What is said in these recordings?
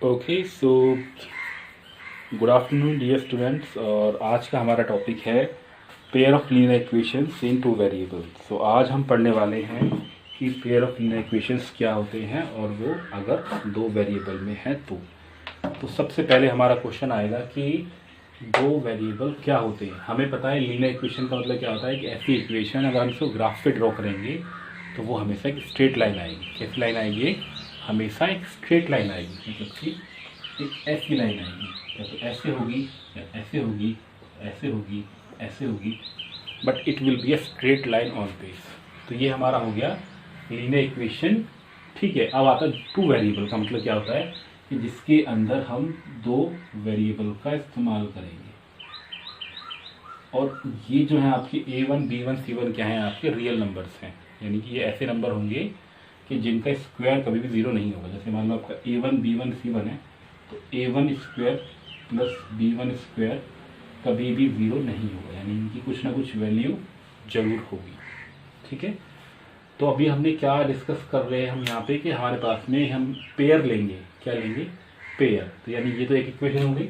Okay so good afternoon dear students. और आज का हमारा टॉपिक है pair of linear equations in two variables. So आज हम पढ़ने वाले हैं कि पेयर ऑफ लीनियर इक्वेशंस क्या होते हैं और वो अगर दो वेरिएबल में है तो सबसे पहले हमारा क्वेश्चन आएगा कि दो वेरिएबल क्या होते हैं। हमें पता है लीनियर इक्वेशन का मतलब क्या होता है कि ऐसी इक्वेशन अगर हम इसको ग्राफ पे ड्रॉ करेंगे तो वो हमेशा एक स्ट्रेट लाइन आएगी। कैसी लाइन आएगी? हमेशा एक स्ट्रेट लाइन आएगी, मतलब कि एक ऐसी लाइन आएगी, या तो ऐसे होगी या ऐसे होगी, ऐसे होगी, ऐसे होगी, but it will be a straight line always. तो ये हमारा हो गया लीनियर इक्वेशन। ठीक है, अब आता है टू वेरिएबल का मतलब क्या होता है कि जिसके अंदर हम दो वेरिएबल का इस्तेमाल करेंगे। और ये जो है आपके A1, B1, C1 क्या है? आपके रियल नंबर्स हैं, यानी कि ये ऐसे नंबर होंगे कि जिनका स्क्वायर कभी भी जीरो नहीं होगा। जैसे मान लो आपका A1, B1, C1 है, तो A1 square plus B1 square कभी भी जीरो नहीं होगा, यानी इनकी कुछ ना कुछ वैल्यू जरूर होगी। ठीक है, तो अभी हमने क्या डिस्कस कर रहे हैं हम यहाँ पे कि हमारे पास में हम पेयर लेंगे। क्या लेंगे? पेयर। तो यानी ये तो एक इक्वेशन हो गई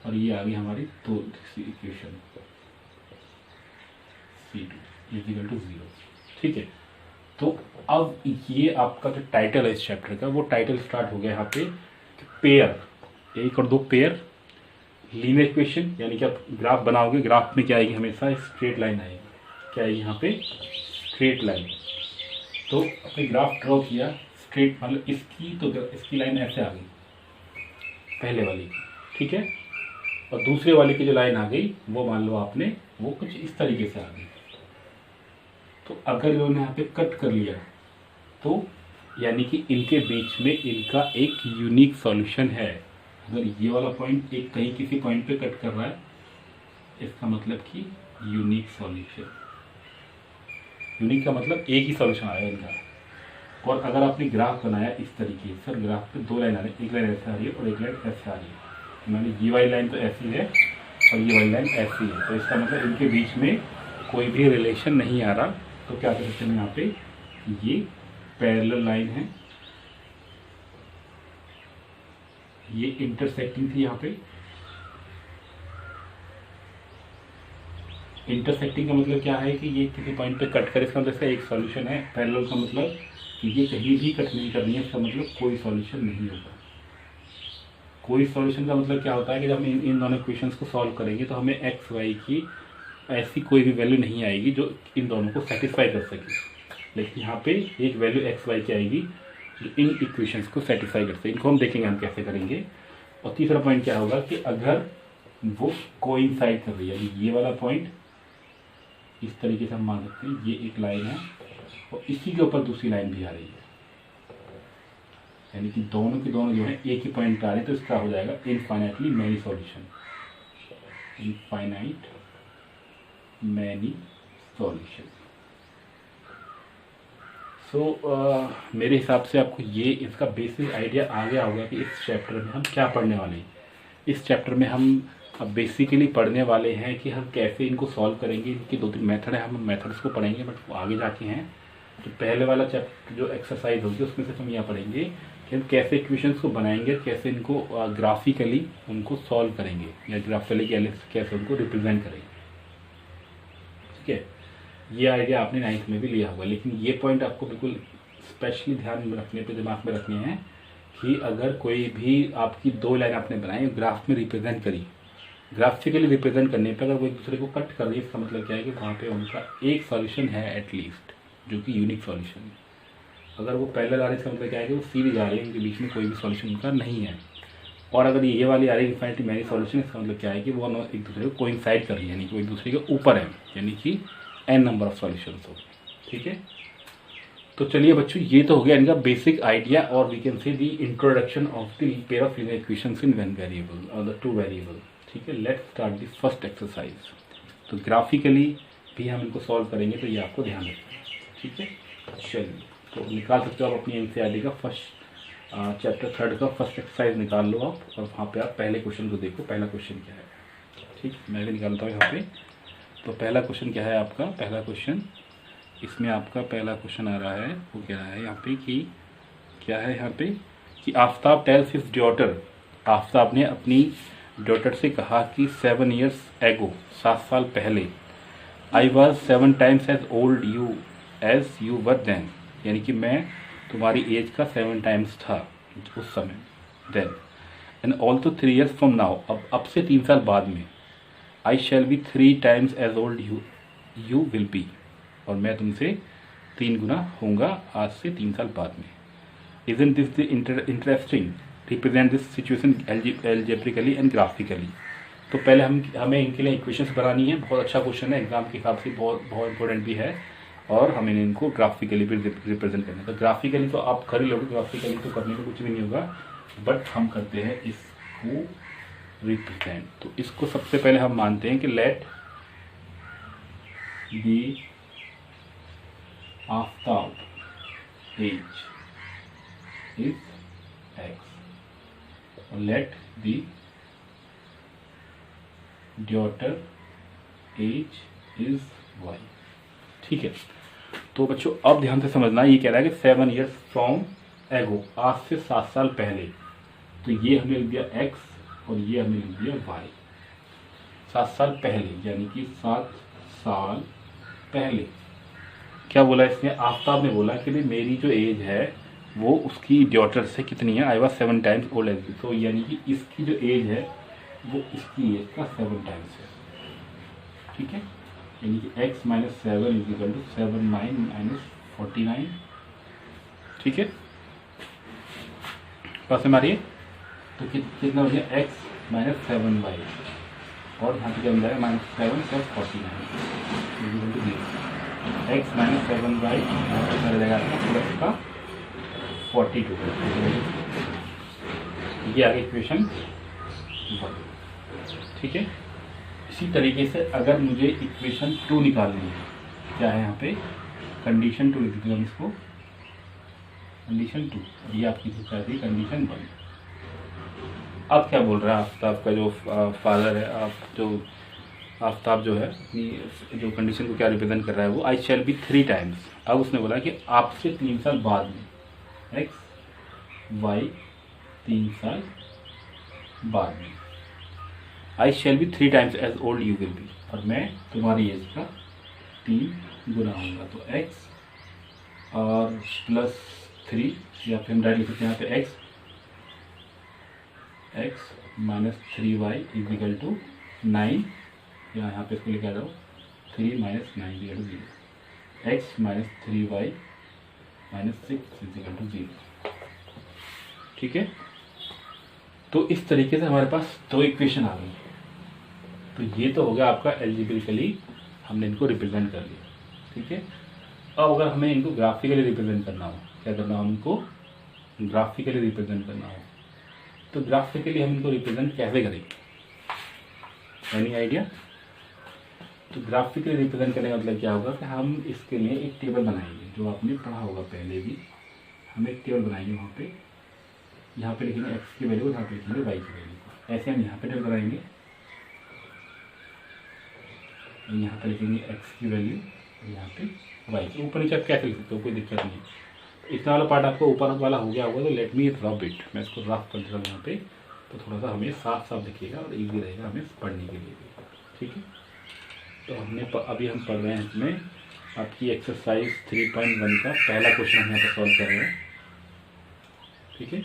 और ये आ गई हमारी दो इक्वेशन C2 इक्वल टू 0। ठीक है, तो अब ये आपका जो टाइटल है इस चैप्टर का, वो टाइटल स्टार्ट हो गया यहाँ पे पेयर, एक और दो पेयर लीनियर इक्वेशन। यानी कि आप ग्राफ बनाओगे, ग्राफ में क्या आएगी? हमेशा स्ट्रेट लाइन आएगी। क्या आएगी यहाँ पे? Straight line. तो आपने ग्राफ ड्रॉ किया स्ट्रेट, मतलब इसकी तो इसकी लाइन ऐसे आ गई पहले वाली की। ठीक है, और दूसरे वाले की जो लाइन आ गई वो मान लो आपने वो कुछ इस तरीके से आ गई। तो अगर इन्होंने यहाँ पे कट कर लिया तो यानी कि इनके बीच में इनका एक यूनिक सॉल्यूशन है। अगर ये वाला पॉइंट एक कहीं किसी पॉइंट पे कट कर रहा है, इसका मतलब कि यूनिक सॉल्यूशन। यूनिक का मतलब एक ही सॉल्यूशन आया इनका। और अगर आपने ग्राफ बनाया इस तरीके से, सर ग्राफ पे दो लाइन आ रही है, एक लाइन ऐसे आ रही है और एक लाइन ऐसे आ रही है, मैंने ये वाली लाइन तो ऐसी है और ये वाली लाइन ऐसी है, तो इसका मतलब इनके बीच में कोई भी रिलेशन नहीं आ रहा। तो क्या कर सकते हैं यहाँ पे? ये पैरेलल लाइन है, ये इंटरसेक्टिंग थी यहाँ पे। इंटरसेक्टिंग का मतलब क्या है कि ये किसी पॉइंट पे कट कर, इसका मतलब इसका एक सॉल्यूशन है। पैरेलल का मतलब कि ये कहीं भी कट नहीं कर रही है, इसका मतलब कोई सॉल्यूशन नहीं होगा। कोई सॉल्यूशन का मतलब क्या होता है कि जब हम इन दोनों इक्वेशंस को सॉल्व करेंगे तो हमें एक्स वाई की ऐसी कोई भी वैल्यू नहीं आएगी जो इन दोनों को सेटिस्फाई कर सके। लेकिन यहाँ पे एक वैल्यू एक्स वाई की आएगी जो इन इक्वेशंस को सेटिस्फाई करते हैं। इनको हम देखेंगे हम कैसे करेंगे। और तीसरा पॉइंट क्या होगा कि अगर वो कोइंसाइड कर रही है, यानी ये वाला पॉइंट इस तरीके से हम मान सकते हैं ये एक लाइन है और इसी के ऊपर दूसरी लाइन भी आ रही है, यानी कि दोनों के दोनों जो है एक ही पॉइंट पे आ रहे हैं, तो इसका हो जाएगा infinitely many solution. Infinite many solution. So मेरे हिसाब से आपको ये इसका बेसिक आइडिया आ गया होगा कि इस चैप्टर में हम क्या पढ़ने वाले हैं। इस चैप्टर में हम अब बेसिकली पढ़ने वाले हैं कि हम कैसे इनको सॉल्व करेंगे। इनकी दो तीन मेथड है, हम मेथड्स को पढ़ेंगे, बट वो आगे जाके हैं। तो पहले वाला चैप्टर जो एक्सरसाइज होगी उसमें से हम यहाँ पढ़ेंगे कि हम कैसे इक्वेशंस को बनाएंगे, कैसे इनको ग्राफिकली उनको सॉल्व करेंगे या ग्राफिकली कैसे उनको रिप्रेजेंट करेंगे। ठीक है, ये आइडिया आपने 9th में भी लिया होगा, लेकिन ये पॉइंट आपको बिल्कुल स्पेशली ध्यान में रखने पे, दिमाग में रखने हैं कि अगर कोई भी आपकी दो लाइन आपने बनाई ग्राफ में रिप्रेजेंट करी, ग्राफिकली रिप्रेजेंट करने पर अगर वो एक दूसरे को कट कर रही है, इसका मतलब क्या है कि वहाँ पे उनका एक सॉल्यूशन है एटलीस्ट, जो कि यूनिक सॉल्यूशन है। अगर वो पैरेलल आ रही है, इसका मतलब क्या है कि वो सीधी जा रही है, उनके बीच में कोई भी सॉल्यूशन उनका नहीं है। और अगर ये वाली आ रही है इनफाइनाइटली मैनी सॉल्यूशन, इसका मतलब क्या है कि वो एक दूसरे को कोइंसाइड कर रही है, यानी कि वो एक दूसरे के ऊपर है, यानी कि n नंबर ऑफ सॉल्यूशंस हो। ठीक है, तो चलिए बच्चों, ये तो हो गया इनका बेसिक आइडिया, और we can say the introduction of the pair of linear equations in one variable और द टू वेरिएबल। ठीक है, let's start the first exercise. तो ग्राफिकली भी हम इनको सॉल्व करेंगे, तो ये आपको ध्यान रखना है। ठीक है, चलिए, तो निकाल सकते हो आप अपनी एनसीईआरटी का फर्स्ट चैप्टर 3 का फर्स्ट एक्सरसाइज निकाल लो आप, और वहाँ पे आप पहले क्वेश्चन को देखो, पहला क्वेश्चन क्या है। ठीक, मैं भी निकालता हूँ यहाँ पे। तो पहला क्वेश्चन क्या है आपका? पहला क्वेश्चन, इसमें आपका पहला क्वेश्चन आ रहा है वो क्या है यहाँ पे कि क्या है यहाँ पे कि Aftab tales his daughter, Aftab ने अपनी डॉटर से कहा कि 7 years एगो, 7 साल पहले, I was 7 times as old you as you were then, यानी कि मैं तुम्हारी एज का 7 times था उस समय, then, and also 3 years from now, अब से 3 साल बाद में, I shall be 3 times as old you will be, और मैं तुमसे 3 गुना होऊंगा आज से 3 साल बाद में. Isn't this the interesting? Represent this situation algebraically and graphically. तो पहले हमें इनके लिए इक्वेशंस बनानी है. बहुत अच्छा क्वेश्चन है, एग्जाम के हिसाब से बहुत इंपॉर्टेंट भी है, और हमें इनको ग्राफिकली भी रिप्रेजेंट करना है. तो ग्राफिकली तो आप कर ही लोगे, ग्राफिकली तो करने को कुछ भी नहीं होगा, बट हम करते हैं इसको रिप्रेजेंट. तो इसको सबसे पहले हम मानते हैं कि let the Aftab age is x और let the daughter age is y. ठीक है. तो बच्चों अब ध्यान से समझना, ये कह रहा है कि 7 years फ्रॉम एगो, आज से 7 साल पहले. तो ये हमने लिख दिया x और ये हमने लिख दिया y. 7 साल पहले यानी कि 7 साल पहले क्या बोला इसने, आफ्ताब ने बोला कि भाई मेरी जो एज है वो उसकी डॉटर से कितनी है, आई वॉज 7 times ओल्ड एज. तो यानी कि इसकी जो एज है वो इसकी एज का 7 times है. ठीक है, यानी कि x - 7 इक्वल टू 7 - 49. ठीक है, पास में मारिए. तो कितना हो गया, x - 7y, और यहाँ पे क्या बन जाएगा, -7 + 49 इक्वल टू 0. x - 7y यहाँ जाएगा प्लस का 42. ये आ गई इक्वेशन 1. ठीक है, इसी तरीके से अगर मुझे इक्वेशन 2 निकालनी है, क्या है यहाँ पे, कंडीशन 2 लिख देते हम इसको, कंडीशन 2, और ये आपकी थी कंडीशन 1. अब क्या बोल रहा है आफ्ताब का जो फादर है, आफ्ताब जो है अपनी जो कंडीशन को क्या रिप्रेजेंट कर रहा है वो, आई शैल बी 3 times. अब उसने बोला कि आपसे 3 साल बाद में, एक्स वाई 3 साल बाद में, I shall be 3 times as old you will be, और मैं तुम्हारी एज का 3 गुना होगा. तो एक्स और +3, या फिर हम डायरेक्ट लिख सकते हैं यहाँ पे x - 3y इक्वल टू 9, या यहाँ पे इसको लिखा जाओ 3 - 9 equal to 0. x - 3y - 6 equal to 0. ठीक है, तो इस तरीके से हमारे पास 2 इक्वेशन आ गई. तो ये तो हो गया आपका एल्जेब्रिकली, हमने इनको रिप्रेजेंट कर लिया. ठीक है, अब अगर हमें इनको ग्राफिकली रिप्रेजेंट करना हो, क्या करना हो, इनको ग्राफिकली रिप्रेजेंट करना हो, तो ग्राफिकली हम इनको रिप्रेजेंट कैसे करेंगे, एनी आइडिया? तो ग्राफिकली रिप्रेजेंट करने का मतलब क्या होगा कि हम इसके लिए एक टेबल बनाएंगे, जो आपने पढ़ा होगा पहले भी. हम एक टेबल बनाएंगे, वहाँ पे यहाँ पे लिखेंगे x की वैल्यू, यहाँ पे लिखेंगे y की वैल्यू. ऐसे हम यहाँ पे टेबल बनाएंगे, यहाँ पे लिखेंगे x की वैल्यू, यहाँ पे y की. ऊपर नीचे कैसे लिख सकते हो, कोई दिक्कत नहीं. इतना वाला पार्ट आपको ऊपर वाला हो गया होगा, तो लेट मी रब इट, मैं इसको रफ कर देता हूँ यहाँ पे, तो थोड़ा सा हमें साफ साफ दिखेगा और ईजी रहेगा हमें पढ़ने के लिए भी. ठीक है, तो अभी हम पढ़ रहे हैं इसमें आपकी एक्सरसाइज 3.1 का पहला क्वेश्चन हम यहाँ पर सॉल्व कर रहे हैं. ठीक है,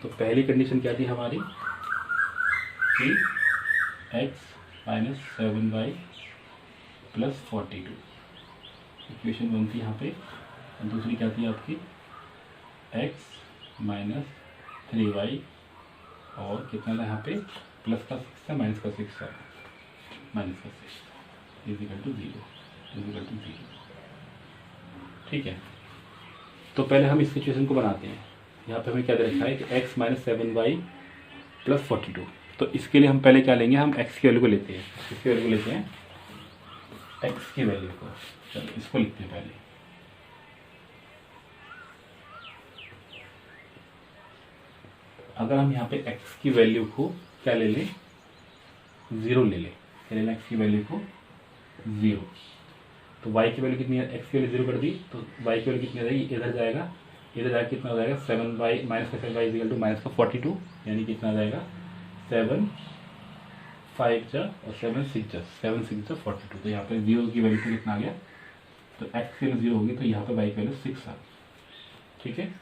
तो पहली कंडीशन क्या थी हमारी कि x - 7y + 42, इक्वेशन 1 थी यहाँ पे. और दूसरी क्या थी आपकी, x - 3y और कितना था यहाँ पे, प्लस का 6 था, माइनस का 6 था, माइनस का 6 इक्वल टू 0. ठीक है, तो पहले हम इस सिचुएशन को बनाते हैं. यहाँ पे हमें क्या दे रखा है कि x - 7y + 42. तो इसके लिए हम पहले क्या लेंगे, हम x की वैल्यू को लेते हैं. इसकी वैल्यू को लेते हैं, x की वैल्यू को. चलो इसको लिखते हैं पहले. अगर हम यहाँ पे x की वैल्यू को क्या ले लें, 0 ले लें. क्या लेना, x की वैल्यू को 0। तो y की वैल्यू कितनी है, x की वैल्यू 0 कर दी तो y की वैल्यू कितनी आ जाएगी, इधर जाएगा, इधर जाकर कितना हो जाएगा 7y माइनस का 7y इक्वल टू माइनस का 42, यानी कितना आ जाएगा 7 5 जा और 7 6 जा 42। तो यहाँ पे 0 की वैल्यू पे कितना आ गया, तो x की वैल्यू 0 होगी तो यहाँ पे y की वैल्यू 6 आ गई। ठीक है,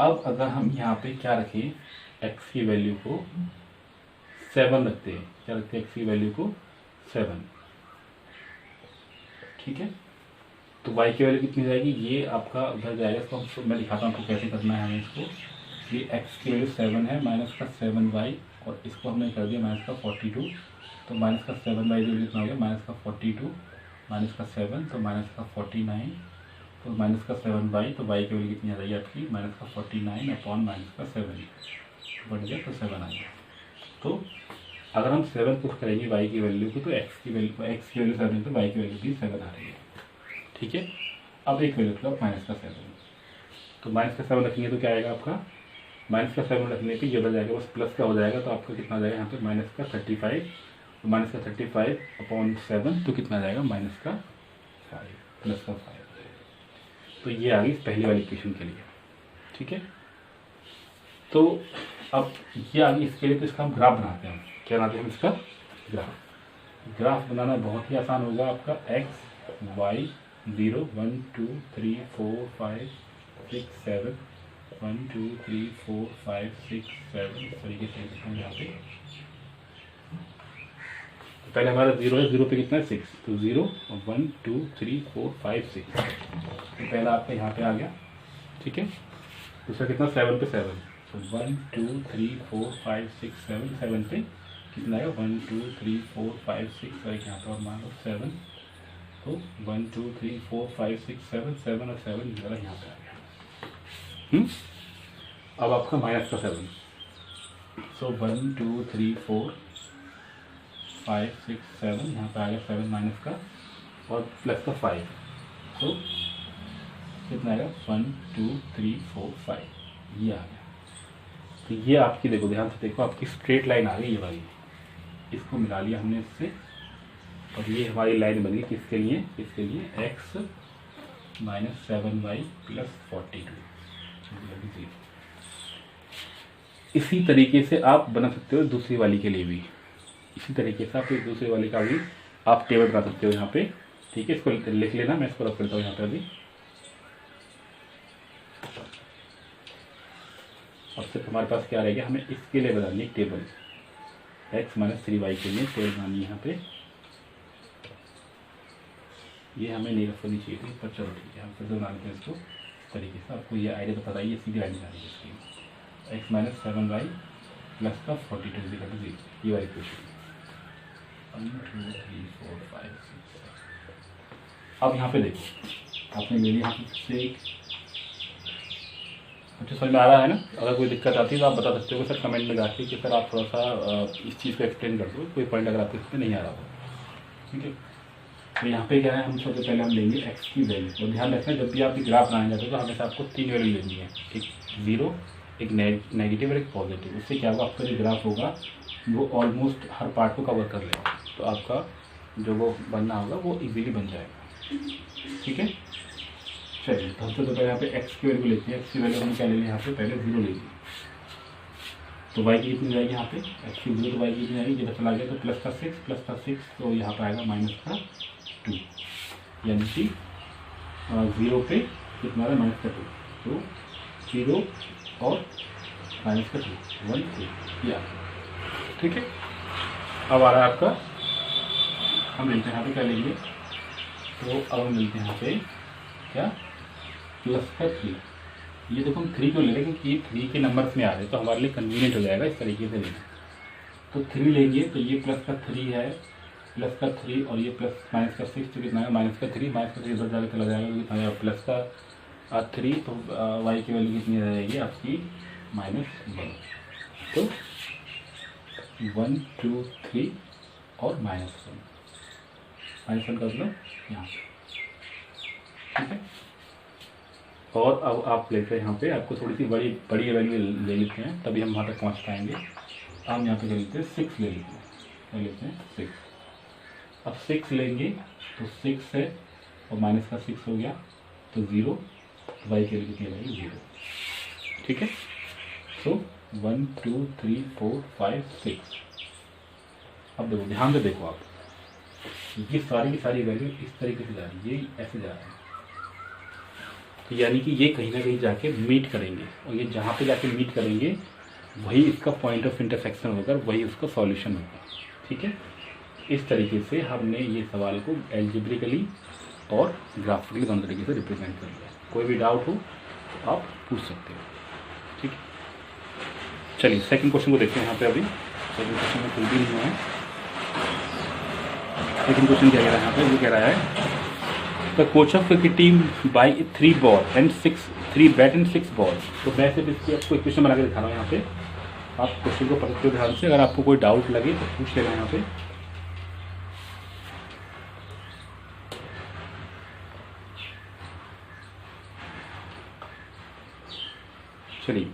अब अगर हम यहाँ पे क्या रखें, x की वैल्यू को 7 रखते हैं, क्या रखते हैं x की वैल्यू को 7। ठीक है, तो y की वैल्यू कितनी जाएगी, ये आपका उधर जाएगा, इसको हम मैं दिखाता हूँ आपको कैसे करना है हमें इसको। ये x की वैल्यू 7 है माइनस का 7y और इसको हमने कर दिया माइनस का 42, तो माइनस का 7y की वैल्यू कितना हो गया, माइनस का 42 माइनस का 7 तो माइनस का 49, तो माइनस का 7y तो y की वैल्यू कितनी आ जाएगी आपकी, माइनस का 49 अपॉन माइनस का 7 बढ़ गया तो 7 आ गया। तो अगर हम 7 पुट करेंगे y की वैल्यू को तो x की वैल्यू 7 है तो y की वैल्यू भी 7 आ रही है। ठीक है, अब एक वैल्यू मतलब माइनस का 7, तो माइनस का 7 रखेंगे तो क्या आएगा आपका, माइनस का 7 रखने पे ये बढ़ जाएगा, बस प्लस का हो जाएगा, तो आपका कितना आ जाएगा यहाँ पे माइनस का 35, तो माइनस का 35 अपॉन 7 तो कितना आ जाएगा माइनस का 5 प्लस का 5। तो ये आ गई पहली वाली इक्वेशन के लिए। ठीक है, तो अब ये आ गई इसके लिए, तो इसका हम ग्राफ बनाते हैं। क्या बनाते हैं हम इसका ग्राफ बनाना बहुत ही आसान होगा आपका, x y 0 1 2 3 4 5 6 7 1 2 3 4 5 6 7 इस तरीके से लिखते हैं यहाँ पे। तो पहले हमारा 0 है, 0 पे कितना है 6, तो 0 1 2 3 4 5 6, तो पहला आपका यहाँ पे आ गया। ठीक है, दूसरा कितना 7 पे 7, तो 1 2 3 4 5 6 7 7 पे कितना आएगा 1 2 3 4 5 6 और यहाँ पर मान लो 7, तो 1 2 3 4 5 6 7 7 और 7 जरा यहाँ पे आ गया। अब आपका माइनस का 7, सो 1 2 3 4 5 6 7 यहाँ पे आ गया 7 माइनस का और प्लस का 5, तो कितना आएगा 1 2 3 4 5 ये आ गया। तो ये आपकी देखो ध्यान से देखो, आपकी स्ट्रेट लाइन आ गई ये वाली, इसको मिला लिया हमने इससे और ये हमारी लाइन बनी किसके लिए, इसके लिए x माइनस 7y प्लस 42। इसी तरीके से आप बना सकते हो दूसरी वाली के लिए भी, इसी तरीके से आप दूसरी वाली का भी आप टेबल बना सकते हो यहाँ पे। ठीक है, इसको लिख लेना, मैं इसको रख लेता हूँ यहाँ पे अभी। अब सिर्फ हमारे पास क्या रहेगा, हमें इसके लिए बनानी टेबल, x माइनस 3y के लिए टेबल बनानी है यहाँ पे। ये हमें नहीं रखनी चाहिए थी, पर चलो ठीक है, हम फिर से बना लेते हैं इसको इस तरीके से। आपको ये आइडिया तो पता ही है, सीधी लाइन जा रही है इसकी, x माइनस 7y प्लस का 42 0, ये वाली क्वेश्चन 1 2 3 4 5 6 7। अब यहाँ पे देखो, आपने मेरे यहाँ से अच्छा समझ में आ रहा है ना, अगर कोई दिक्कत आती है तो आप बता सकते हो सर कमेंट में जाके कि सर आप थोड़ा सा इस चीज़ को एक्सप्लेन कर दो, कोई पॉइंट अगर आपको इसमें नहीं आ रहा हो। ठीक है, तो यहाँ पे क्या है, हम सबसे पहले हम लेंगे x की वैल्यू। तो ध्यान रखना जब भी आप ग्राफ बनाने जाते हो तो हमेशा आपको 3 वैल्यू लेनी है, एक 0 एक नेगेटिव और एक पॉजिटिव। उससे क्या होगा, आपका जो ग्राफ होगा वो ऑलमोस्ट हर पार्ट को कवर कर लेगा, तो आपका जो वो बनना होगा वो इजीली बन जाएगा। ठीक है, चलिए तो सबसे पहले यहाँ पे x की वैल्यू लेते हैं। x की वैल्यू हम क्या ले लें, यहाँ पे पहले 0 ले लेंगे, तो y की कितनी जाएगी यहाँ पे, x की 0 तो y की कितनी जाएगी, जब चला गया तो प्लस का 6 तो यहाँ पर आएगा माइनस का 2, यानी कि 0 पे कितना है माइनस का 2, तो 0 और माइनस का 2 1 2 ये आ गया। ठीक है, अब आ रहा है आपका, हम लेते हैं यहाँ पे क्या लेंगे, तो अब हम लेते हैं यहाँ पे क्या प्लस का 3। ये देखो हम 3 को ले रहे हैं क्योंकि 3 के नंबर्स में आ रहे हैं, तो हमारे लिए कन्वीनियंट हो जाएगा इस तरीके से लेना। तो 3 लेंगे तो ये प्लस का 3 है, प्लस का 3 और ये प्लस माइनस का 6 तो कितना है माइनस का 3 इधर जाकर चला जाएगा, कितना आएगा प्लस का 3, तो y की वैल्यू कितनी रहेगी आपकी -1, तो 1 2 3 और -1 कर लो यहाँ। ठीक है, और अब आप लेते हैं यहाँ पे, आपको थोड़ी सी बड़ी वैल्यू ले लेते हैं तभी हम वहाँ तक पहुँच पाएंगे। हम यहाँ पे ले लेते हैं 6 ले लेते हैं 6, अब 6 लेंगे तो 6 है और माइनस का 6 हो गया तो 0, y की वैल्यू कितनी आएगी 0। ठीक है, तो 1 2 3 4 5 6। अब देखो, ध्यान से देखो आप, ये सारी की सारी वैल्यू इस तरीके से जा रही है, ये ऐसे जा रहा है, तो यानी कि ये कहीं ना कहीं जाके मीट करेंगे, और ये जहाँ पे जाके मीट करेंगे वही इसका पॉइंट ऑफ इंटरसेक्शन होगा, वही उसका सॉल्यूशन होगा। ठीक है, इस तरीके से हमने ये सवाल को एल्जेब्रिकली और ग्राफिकली दोनों तरीके से रिप्रेजेंट कर लिया। कोई भी डाउट हो आप पूछ सकते हो। ठीक है, चलिए सेकंड क्वेश्चन को देखते हैं। यहाँ पे अभी सेकंड क्वेश्चन में कोई भी नहीं हुआ है। सेकंड क्वेश्चन क्या कह रहा है यहाँ पे, वो कह रहा है the coach of cricket team by 3 ball and 3 bat and 6 ball. तो मैं सिर्फ इसकी आपको इक्वेशन बना के दिखा रहा हूँ यहाँ पे, आप क्वेश्चन को पढ़ते हो ध्यान से, अगर आपको कोई डाउट लगे तो पूछ लेना यहाँ पे। चलिए,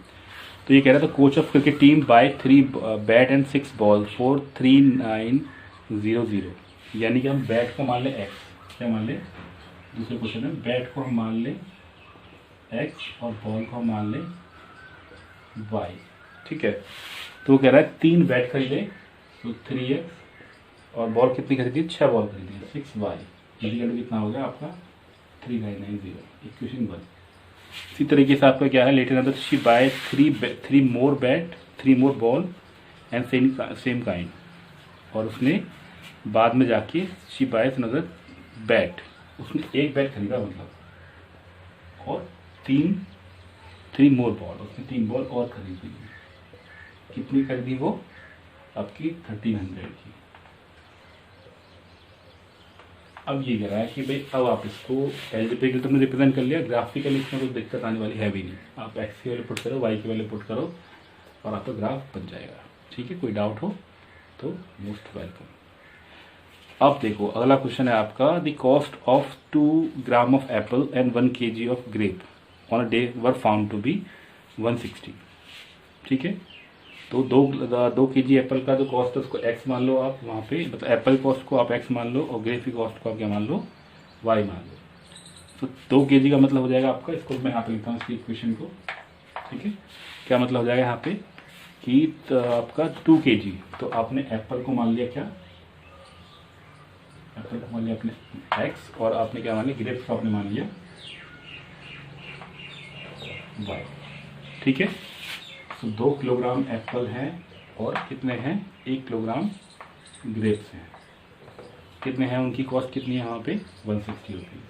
तो ये कह रहा था coach of cricket team buy 3 bat and 6 ball for 3900, यानी कि हम बैट को मान लें एक्स, क्या मान लें, दूसरे क्वेश्चन में बैट को हम मान लें एक्स और बॉल को हम मान लें वाई। ठीक है, तो वो कह रहा है 3 बैट खरीदे तो 3x और बॉल कितनी खरीदी, 6 बॉल खरीदी 6y, मतलब कितना हो गया आपका 3990, इक्वेशन 1। इसी तरीके से आपका क्या है, लेटर अंदर she buy 3 more bat 3 more ball and same kind, और उसने बाद में जाके शी बाय अनदर बैट, उसने एक बैट खरीदा मतलब, और 3 मोर बॉल, उसने 3 बॉल और खरीदी। कितनी खरीदी वो, आपकी 1300 की। अब ये कह रहा है कि भाई अब आप इसको एल्जेब्रिकली तुमने रिप्रेजेंट कर लिया, ग्राफिकली इसमें कोई दिक्कत आने वाली है भी नहीं। आप एक्स की वैल्यू पुट करो, वाई की वैल्यू पुट करो और आपका ग्राफ बन जाएगा। ठीक है, कोई डाउट हो तो मोस्ट वेलकम। अब देखो अगला क्वेश्चन है आपका, the cost of 2 gram of apple and 1 kg of grape on a day were found to be 160। ठीक है, तो 2 kg एप्पल का जो कॉस्ट है उसको x मान लो आप वहाँ पे, मतलब एप्पल कॉस्ट को आप x मान लो और ग्रेप की कॉस्ट को आप क्या मान लो, y मान लो। तो 2 kg का मतलब हो जाएगा आपका, इसको मैं यहाँ पे लिखता हूँ इसकी इक्वेशन को। ठीक है, क्या मतलब हो जाएगा यहाँ पे कि तो आपका 2 kg, तो आपने एप्पल को मान लिया क्या, एप्पल को मान लिया आपने x, और आपने क्या मान लिया, ग्रेप्स को आपने मान लिया y। ठीक है, तो 2 किलोग्राम एप्पल हैं और कितने हैं, 1 किलोग्राम ग्रेप्स हैं, कितने हैं, उनकी कॉस्ट कितनी है यहाँ पे 160 रुपीज।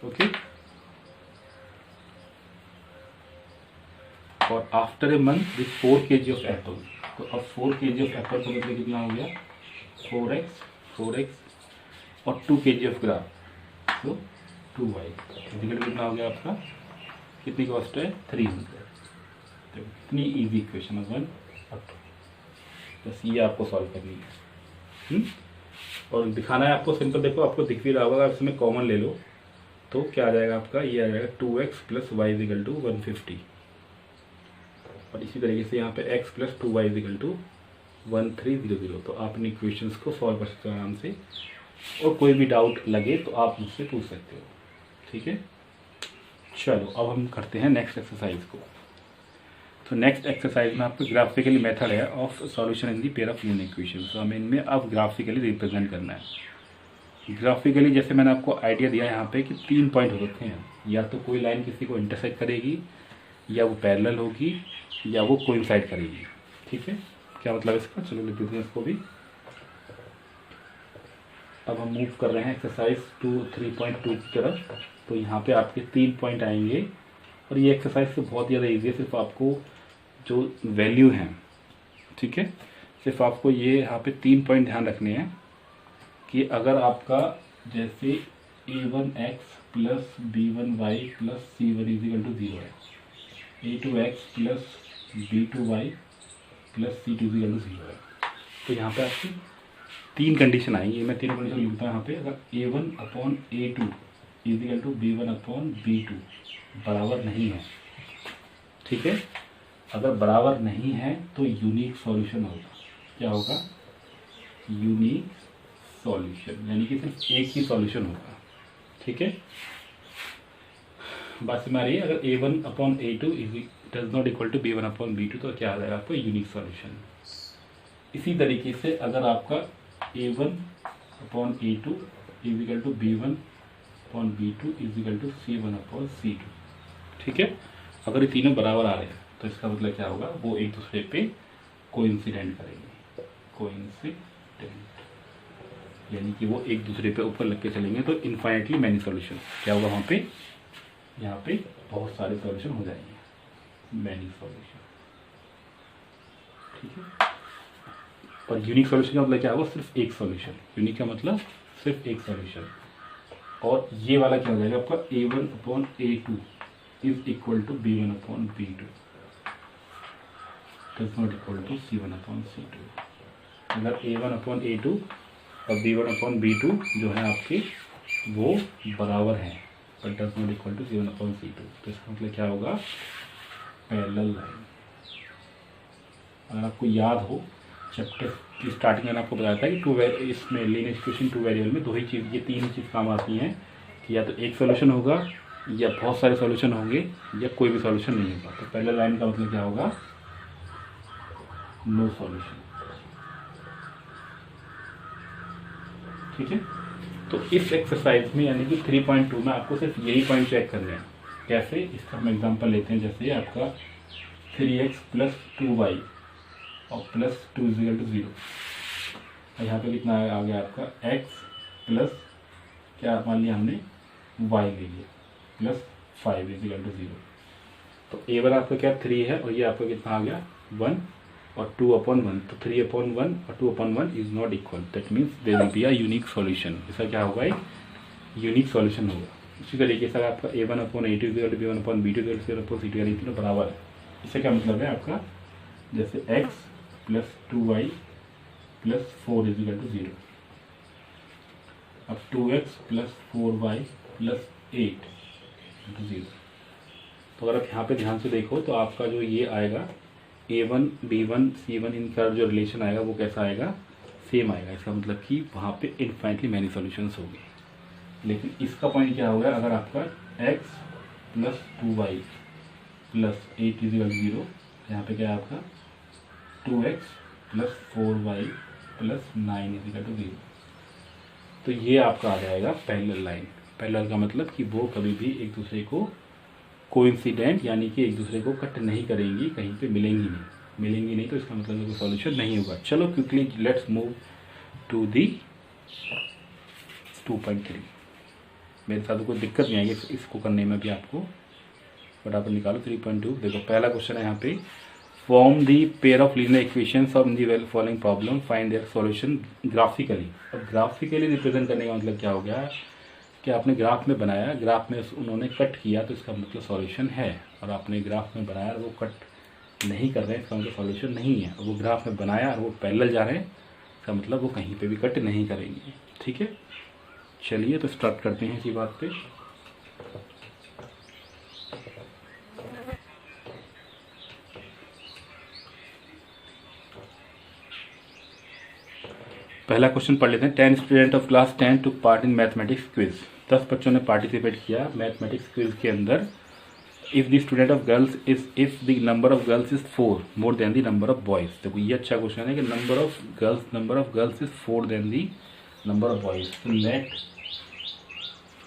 ओके, और after a month with 4 kg of Apple, तो अब 4 kg ऑफ एप्पल का मतलब कितना हो गया 4x और 2 kg ऑफ ग्राम, तो 2y, कितना हो गया आपका, कितनी कॉस्ट है 300। इतनी इजी इक्वेशन है 1 और 2, बस ये आपको सॉल्व करनी है। और दिखाना है आपको सिंपल, देखो आपको दिख भी रहा होगा, अगर इसमें कॉमन ले लो तो क्या आ जाएगा आपका, ये आ जाएगा 2x plus Y equal to 150, और इसी तरीके से यहाँ पे x plus 2y equal to 1300। तो आप इन इक्वेशंस को सॉल्व कर सकते हो आराम से, और कोई भी डाउट लगे तो आप मुझसे पूछ सकते हो। ठीक है, चलो अब हम करते हैं नेक्स्ट एक्सरसाइज को। तो नेक्स्ट एक्सरसाइज में आपको ग्राफिकली मेथड है of solution in the pair of linear equation. तो हमें इनमें अब ग्राफिकली रिप्रेजेंट करना है। ग्राफिकली जैसे मैंने आपको आइडिया दिया यहाँ पे कि 3 पॉइंट हो सकते हैं, या तो कोई लाइन किसी को इंटरसेक्ट करेगी, या वो पैरेलल होगी, या वो कोइंसाइड करेगी। ठीक है, क्या मतलब इसका, चलो लिख देते हैं इसको भी। अब हम मूव कर रहे हैं एक्सरसाइज 3.2 की तरफ। तो यहाँ पे आपके 3 पॉइंट आएंगे, और ये एक्सरसाइज तो बहुत ज़्यादा ईजी है, सिर्फ आपको जो वैल्यू हैं, ठीक है, सिर्फ आपको ये यहाँ पे 3 पॉइंट ध्यान रखने हैं कि अगर आपका जैसे a1x plus b1y plus c1 equal to 0 है, a2x plus b2y plus c2 is equal to 0 है, तो यहाँ पे आपकी 3 कंडीशन आएंगी। मैं 3 कंडीशन लिखता हूँ यहाँ पे, अगर a1 upon a2 is equal to b1 upon b2 बराबर नहीं है, ठीक है, अगर बराबर नहीं है तो यूनिक सॉल्यूशन होगा। क्या होगा, यूनिक सॉल्यूशन, यानी कि सिर्फ एक ही सॉल्यूशन होगा। ठीक है, बात समझ आ रही है। अगर a1/a2 does not equal to b1/b2 तो क्या आ जाएगा आपका यूनिक सॉल्यूशन। इसी तरीके से अगर आपका a1/a2 is equal to b1/b2 is equal to c1/c2, ठीक है, अगर ये तीनों बराबर आ रहे हैं तो इसका मतलब क्या होगा, वो एक दूसरे पे कोइंसिडेंट करेंगे, कोइंसिडेंट, यानी कि वो एक दूसरे पे ऊपर लग के चलेंगे तो इनफाइनेटली मैनी सॉल्यूशन क्या होगा वहाँ पे, यहाँ पे बहुत सारे सॉल्यूशन हो जाएंगे, मैनी सॉल्यूशन। ठीक है, और यूनिक सॉल्यूशन का मतलब क्या होगा, सिर्फ एक सॉल्यूशन। यूनिक का मतलब सिर्फ एक सॉल्यूशन। और ये वाला क्या हो जाएगा आपका a1/a2 is equal to b1/b2 does not equal to c1/c2। अगर a1/a2 और b1/b2 जो है आपके वो बराबर हैं but does not equal to c1/c2, तो इसका मतलब क्या होगा, पैरेलल लाइन। अगर आपको याद हो चैप्टर की स्टार्टिंग में आपको बताया था कि इसमें लीनियर इक्वेशन टू वेरिएबल में दो ही चीज़, ये तीन चीज़ काम आती हैं कि या तो एक सॉल्यूशन होगा या बहुत सारे सॉल्यूशन होंगे या कोई भी सॉल्यूशन नहीं होगा। तो पैरेलल लाइन का मतलब क्या होगा, नो सॉल्यूशन। ठीक है, तो इस एक्सरसाइज में यानी कि 3.2 में आपको सिर्फ यही पॉइंट चेक करने हैं। कैसे, इसका हम एग्जांपल लेते हैं। जैसे आपका 3x + 2y और +2 = 0, और यहाँ पे कितना आ गया आपका x प्लस क्या मान लिया हमने, y ले लिया, +5 = 0। तो a1 आपका क्या 3 है और ये आपका कितना आ गया 1 और 2/1, तो 3/1 और 2/1 is not equal, that means there will be a unique solution. इसका क्या होगा, एक यूनिक सॉल्यूशन होगा। इसी तरीके से आपका a1/a2 = b1/b2 = c1/c2, यानी तीनों बराबर है। इससे क्या मतलब है आपका, जैसे x + 2y + 4 = 0, अब 2x + 4y + 8 = 0। तो अगर आप यहाँ पे ध्यान से देखो तो आपका जो ये आएगा a1 b1 c1 इनका जो रिलेशन आएगा वो कैसा आएगा, सेम आएगा। इसका मतलब कि वहाँ पे इनफाइनेटली मैनी सॉल्यूशंस होंगे। लेकिन इसका पॉइंट क्या होगा, अगर आपका x + 2y + 8 = 0, यहाँ पे क्या है आपका 2x + 4y + 9 = 0, तो ये आपका आ जाएगा पैरेलल लाइन। पैरेलल का मतलब कि वो कभी भी एक दूसरे को कोइंसिडेंट यानी कि एक दूसरे को कट नहीं करेंगी, कहीं पे मिलेंगी नहीं, तो इसका मतलब कोई सॉल्यूशन नहीं होगा। चलो quickly let's move to the 2.3। मेरे साथ कोई दिक्कत नहीं आएगी इसको करने में भी, आपको फटाफट निकालो। 3.2 देखो, पहला क्वेश्चन है यहाँ पे, form the pair of linear equations of the following problem, find their solution graphically. अब ग्राफिकली रिप्रेजेंट करने का मतलब क्या हो गया कि आपने ग्राफ में बनाया, ग्राफ में उन्होंने कट किया तो इसका मतलब सॉल्यूशन है, और आपने ग्राफ में बनाया और वो कट नहीं कर रहे हैं इसका मतलब सॉल्यूशन नहीं है। वो ग्राफ में बनाया और वो पैरेलल जा रहे हैं, इसका मतलब वो कहीं पे भी कट नहीं करेंगे। ठीक है, चलिए तो स्टार्ट करते हैं इसी बात पे। पहला क्वेश्चन पढ़ लेते हैं। 10 student of class 10 took part in mathematics quiz. 10 बच्चों ने पार्टिसिपेट किया मैथमेटिक्स क्विज के अंदर। If the student of girls is if the number of girls is 4 more than the number of boys. देखो ये अच्छा क्वेश्चन है कि number of girls is 4 than the number of boys. तो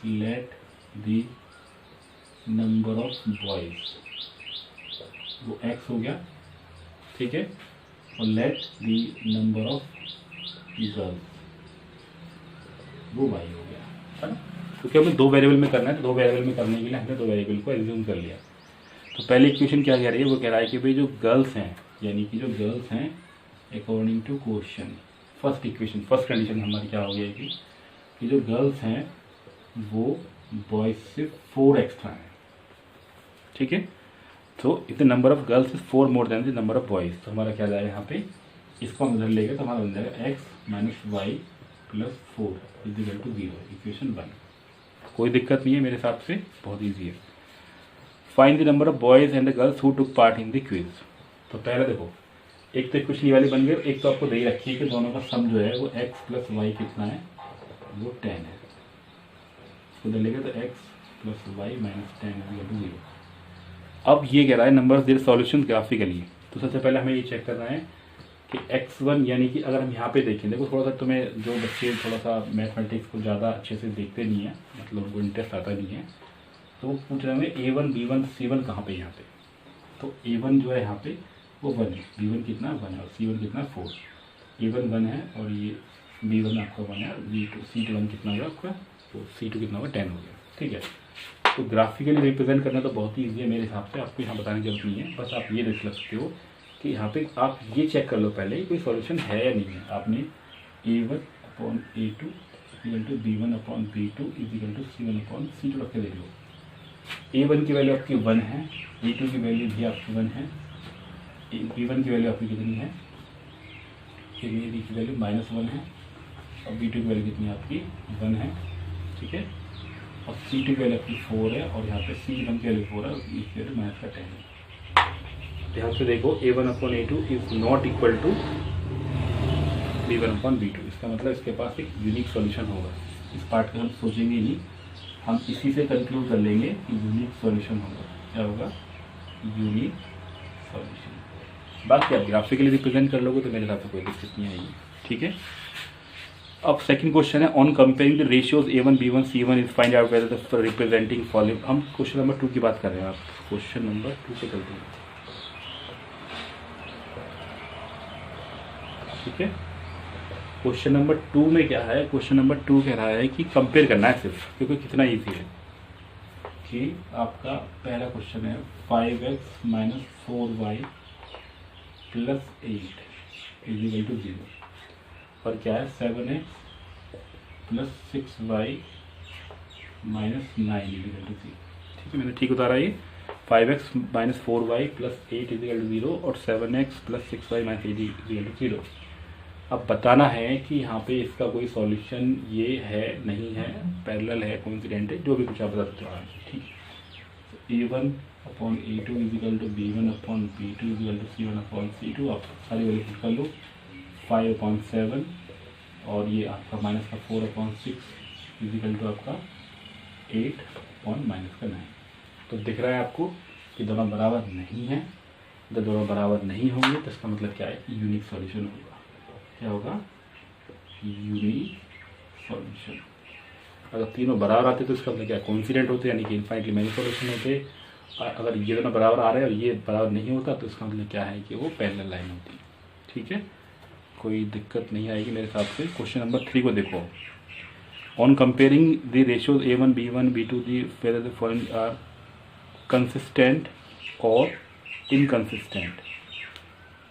let the number of boys वो x हो गया, ठीक है, और late the number of girls वो y हो गया, है ना। क्योंकि हमें दो वेरिएबल में करना है, तो दो वेरिएबल में करने के लिए हमने दो वेरिएबल को एज्यूम कर लिया। तो पहली इक्वेशन क्या कह रही है, वो कह रहा है कि भाई जो गर्ल्स हैं, यानी कि जो गर्ल्स हैं according to question, first equation first condition हमारी क्या हो गई कि जो गर्ल्स हैं वो बॉयज से 4 एक्स्ट्रा हैं, ठीक है। तो if the number of girls is 4 more than the number of boys, तो हमारा क्या जाएगा यहाँ पे, इसको हम इधर लेंगे तो हमारा बन जाएगा x - y + 4 = 0, इक्वेशन 1। कोई दिक्कत नहीं है मेरे हिसाब से, बहुत ईजी है। Find the number of boys and the girls who took part in the quiz. तो पहले देखो एक तो कुछ नहीं वाली बन गई, एक तो आपको दे रखी है कि दोनों का सम जो है वो x प्लस वाई कितना है, वो 10 है। इसको डालेंगे तो x प्लस वाई माइनस 10 है 0। अब ये कह रहा है नंबर देयर सॉल्यूशन ग्राफिकली। तो सबसे पहले हमें ये चेक करना है कि x1 यानी कि अगर हम यहाँ पे देखें, देखो थोड़ा सा तुम्हें जो बच्चे थोड़ा सा मैथमेटिक्स को ज़्यादा अच्छे से देखते नहीं है, मतलब उनको इंटरेस्ट आता नहीं है, तो वो पूछ रहे हैं A1 B1 C1 कहाँ पे यहाँ पे। तो A1 जो है यहाँ पे वो 1 है, B1 कितना 1 है और C1 कितना 4। A1 1 है और ये B1 आपका 1 है, C2 कितना होगा आपका, तो C2 कितना होगा 10 हो गया। ठीक है, तो ग्राफिकली रिप्रेजेंट करना तो बहुत ही ईजी है मेरे हिसाब से, आपको यहाँ बताने की जरूरत नहीं है। बस आप ये देख सकते हो कि यहाँ पे आप ये चेक कर लो पहले कोई सॉल्यूशन है या नहीं है। आपने A1/A2 = B1/B2 = C1/C2 रख के देख लो। A1 की वैल्यू आपकी 1 है, A2 की वैल्यू भी आपकी 1 है, B1 की वैल्यू आपकी कितनी है, A की वैल्यू -1 है और B2 की वैल्यू कितनी है आपकी 1 है। ठीक है, और C2 की वैल्यू आपकी 4 है और यहाँ पे C1 की वैल्यू 4 है और इसकी वैल्यू -10 है। ध्यान से देखो A1/A2 is not equal to B1/B2। इसका मतलब इसके पास एक यूनिक सॉल्यूशन होगा। इस पार्ट का हम सोचेंगे नहीं, हम इसी से कंक्लूड कर लेंगे कि यूनिक सॉल्यूशन होगा। क्या होगा, यूनिक सॉल्यूशन। बाकी आप ग्राफिकली रिप्रेजेंट कर लोगे तो मेरे हिसाब से कोई दिक्कत नहीं आएगी। ठीक है, अब सेकंड क्वेश्चन है on comparing the ratios A1 B1 C1 is find out whether the representing following. हम क्वेश्चन नंबर 2 की बात कर रहे हैं। आप क्वेश्चन नंबर 2 से चलते हैं। ठीक है, क्वेश्चन नंबर 2 में क्या है, क्वेश्चन नंबर 2 कह रहा है कि कंपेयर करना है सिर्फ, क्योंकि कितना ईजी है कि आपका पहला क्वेश्चन है 5x - 4y + 8 = 0 और क्या है 7x + 6y - 9 = 0। ठीक है, मैंने ठीक उतारा ये 5x - 4y + 8 = 0 और 7x + 6y - 8 = 0। अब बताना है कि यहाँ पे इसका कोई सॉल्यूशन ये है नहीं है, पैरेलल है, कोइंसिडेंट है, जो भी कुछ आप बता सकते हो। ठीक है, A1/A2 = B1/B2 = C1/C2। आप सारी वैल्यू पुट कर लो। 5/7 और ये आपका -4/6 = आपका 8/-9। तो दिख रहा है आपको कि दोनों बराबर नहीं है। जब दोनों बराबर नहीं होंगे तो इसका मतलब क्या है, यूनिक सॉल्यूशन होगा। क्या होगा, यूनिक सॉल्यूशन। अगर तीनों बराबर आते तो इसका मतलब क्या, कोइंसिडेंट होते, यानी कि इनफाइनाइटली मैनी सॉल्यूशन होते। अगर ये दोनों बराबर आ रहे हैं और ये बराबर नहीं होता तो इसका मतलब क्या है कि वो पैरेलल लाइन होती है। ठीक है, कोई दिक्कत नहीं आएगी मेरे हिसाब से। क्वेश्चन नंबर 3 को देखो, on comparing the ratios A1 B1 B2 whether the following are consistent और इनकंसिस्टेंट।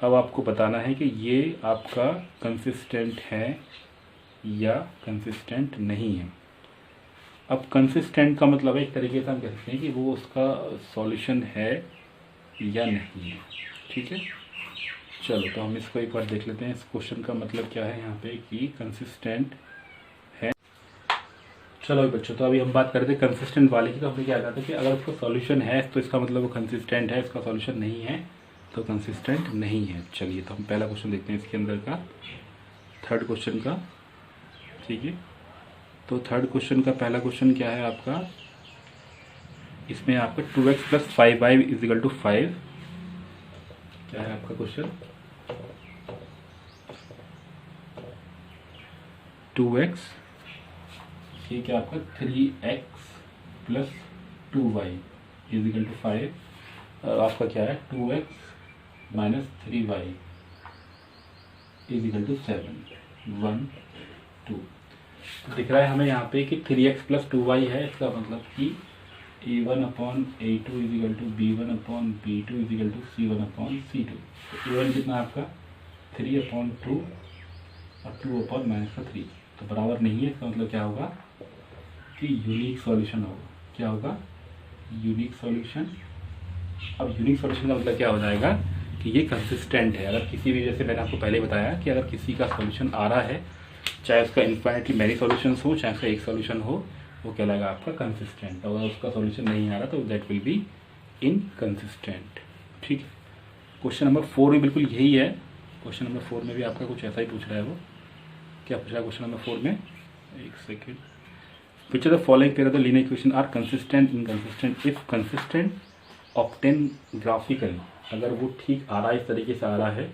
अब आपको बताना है कि ये आपका कंसिस्टेंट है या कंसिस्टेंट नहीं है। अब कंसिस्टेंट का मतलब है एक तरीके से हम कह सकते हैं कि वो उसका सॉल्यूशन है या नहीं है। ठीक है, चलो तो हम इसको एक बार देख लेते हैं। इस क्वेश्चन का मतलब क्या है यहाँ पे कि कंसिस्टेंट है। चलो बच्चों, तो अभी हम बात करते हैं कंसिस्टेंट वाले की। तो हमने क्या कहा था कि अगर उसका सॉल्यूशन है तो इसका मतलब वो कंसिस्टेंट है, इसका सॉल्यूशन नहीं है तो कंसिस्टेंट नहीं है। चलिए तो हम पहला क्वेश्चन देखते हैं इसके अंदर का, थर्ड क्वेश्चन का। ठीक है, तो थर्ड क्वेश्चन का पहला क्वेश्चन क्या है आपका, इसमें आपका 2x + 5y = 5। क्या है आपका क्वेश्चन, 2x, ठीक है, आपका 3x + 2y = 5 और आपका क्या है 2x - 3y = 7 1 2। दिख रहा है हमें यहाँ पे कि 3x + 2y है। इसका मतलब कि A1/A2 = B1/B2 = C1/C2। तो A1 कितना आपका 3/2 और 2/-3, तो बराबर नहीं है। इसका मतलब क्या होगा कि यूनिक सॉल्यूशन होगा। क्या होगा, यूनिक सॉल्यूशन। अब यूनिक सॉल्यूशन का मतलब क्या हो जाएगा कि ये कंसिस्टेंट है। अगर किसी भी, जैसे मैंने आपको पहले बताया कि अगर किसी का सॉल्यूशन आ रहा है, चाहे उसका इन्फाइनिटली मैनी सॉल्यूशंस हो, चाहे उसका एक सॉल्यूशन हो, वो कहलाएगा आपका कंसिस्टेंट। और अगर उसका सॉल्यूशन नहीं आ रहा तो दैट विल बी इनकंसिस्टेंट। ठीक है, क्वेश्चन नंबर 4 में बिल्कुल यही है क्वेश्चन नंबर 4 में भी आपका कुछ ऐसा ही पूछ रहा है वो। क्या पूछ रहा है क्वेश्चन नंबर 4 में? एक second. Which are the following pair of the linear equation are consistent inconsistent if consistent obtain graphically. अगर वो ठीक आ रहा है, इस तरीके से आ रहा है,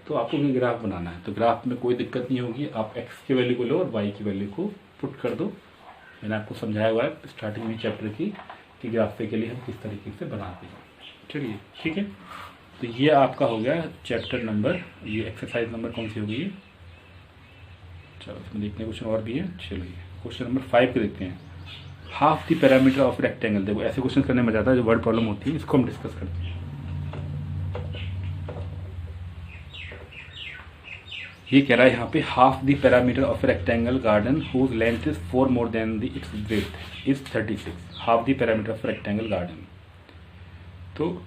तो आपको ये ग्राफ बनाना है। तो ग्राफ में कोई दिक्कत नहीं होगी, आप x की वैल्यू को लो और y की वैल्यू को पुट कर दो। मैंने आपको समझाया हुआ है स्टार्टिंग में चैप्टर की कि ग्राफिकली हम किस तरीके से बनाते हैं। चलिए ठीक है, तो ये आपका हो गया चैप्टर नंबर, ये एक्सरसाइज नंबर कौन सी हो गई है? चलो इसमें देखने क्वेश्चन और भी है। चलिए क्वेश्चन नंबर 5 के देखते हैं। Half the perimeter of rectangle. देखो ऐसे क्वेश्चन करने में मजा आता है, जो वर्ड प्रॉब्लम होती है इसको हम डिस्कस करते हैं। ये कह रहा है यहाँ पे half the perimeter of rectangle garden whose length is 4 more than the its width is 36। Half the perimeter of rectangle garden, तो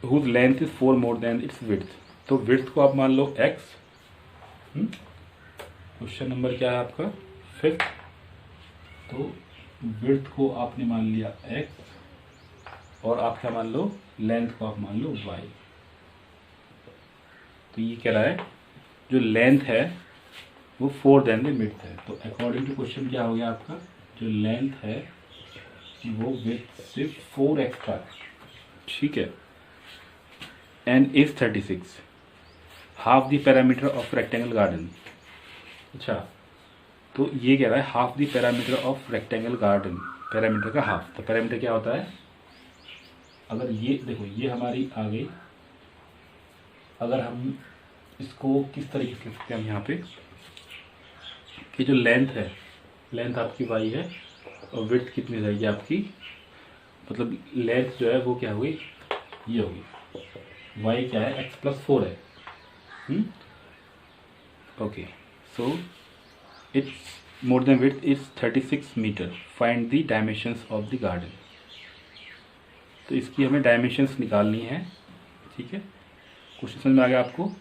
whose length is 4 more than its width. तो विड्थ को आप मान लो x। क्वेश्चन नंबर क्या है आपका? 5। तो width को आपने मान लिया x और आप क्या मान लो? लेंथ को आप मान लो y। तो ये कह रहा है जो लेंथ है वो 4 देन द विड्थ है। तो अकॉर्डिंग टू क्वेश्चन क्या हो गया आपका? जो लेंथ है वो विड्थ से 4 एक्स्ट्रा है, ठीक है। And is 36 half the perimeter of rectangle garden. अच्छा, तो ये कह रहा है half the perimeter of rectangle garden, parameter का हाफ। तो पैरामीटर क्या होता है? अगर ये देखो ये हमारी आ गई, अगर हम इसको किस तरीके से लिख सकते हैं हम यहाँ पे कि जो लेंथ है, लेंथ आपकी y है और विड्थ कितनी रहेगी आपकी, मतलब लेंथ जो है वो क्या होगी? ये होगी। y क्या है? x+4 है। Okay, so it's more than width is 36 metre. Find the dimensions of the garden. तो इसकी हमें डायमेंशंस निकालनी है, ठीक है। क्वेश्चन समझ में आ गया आपको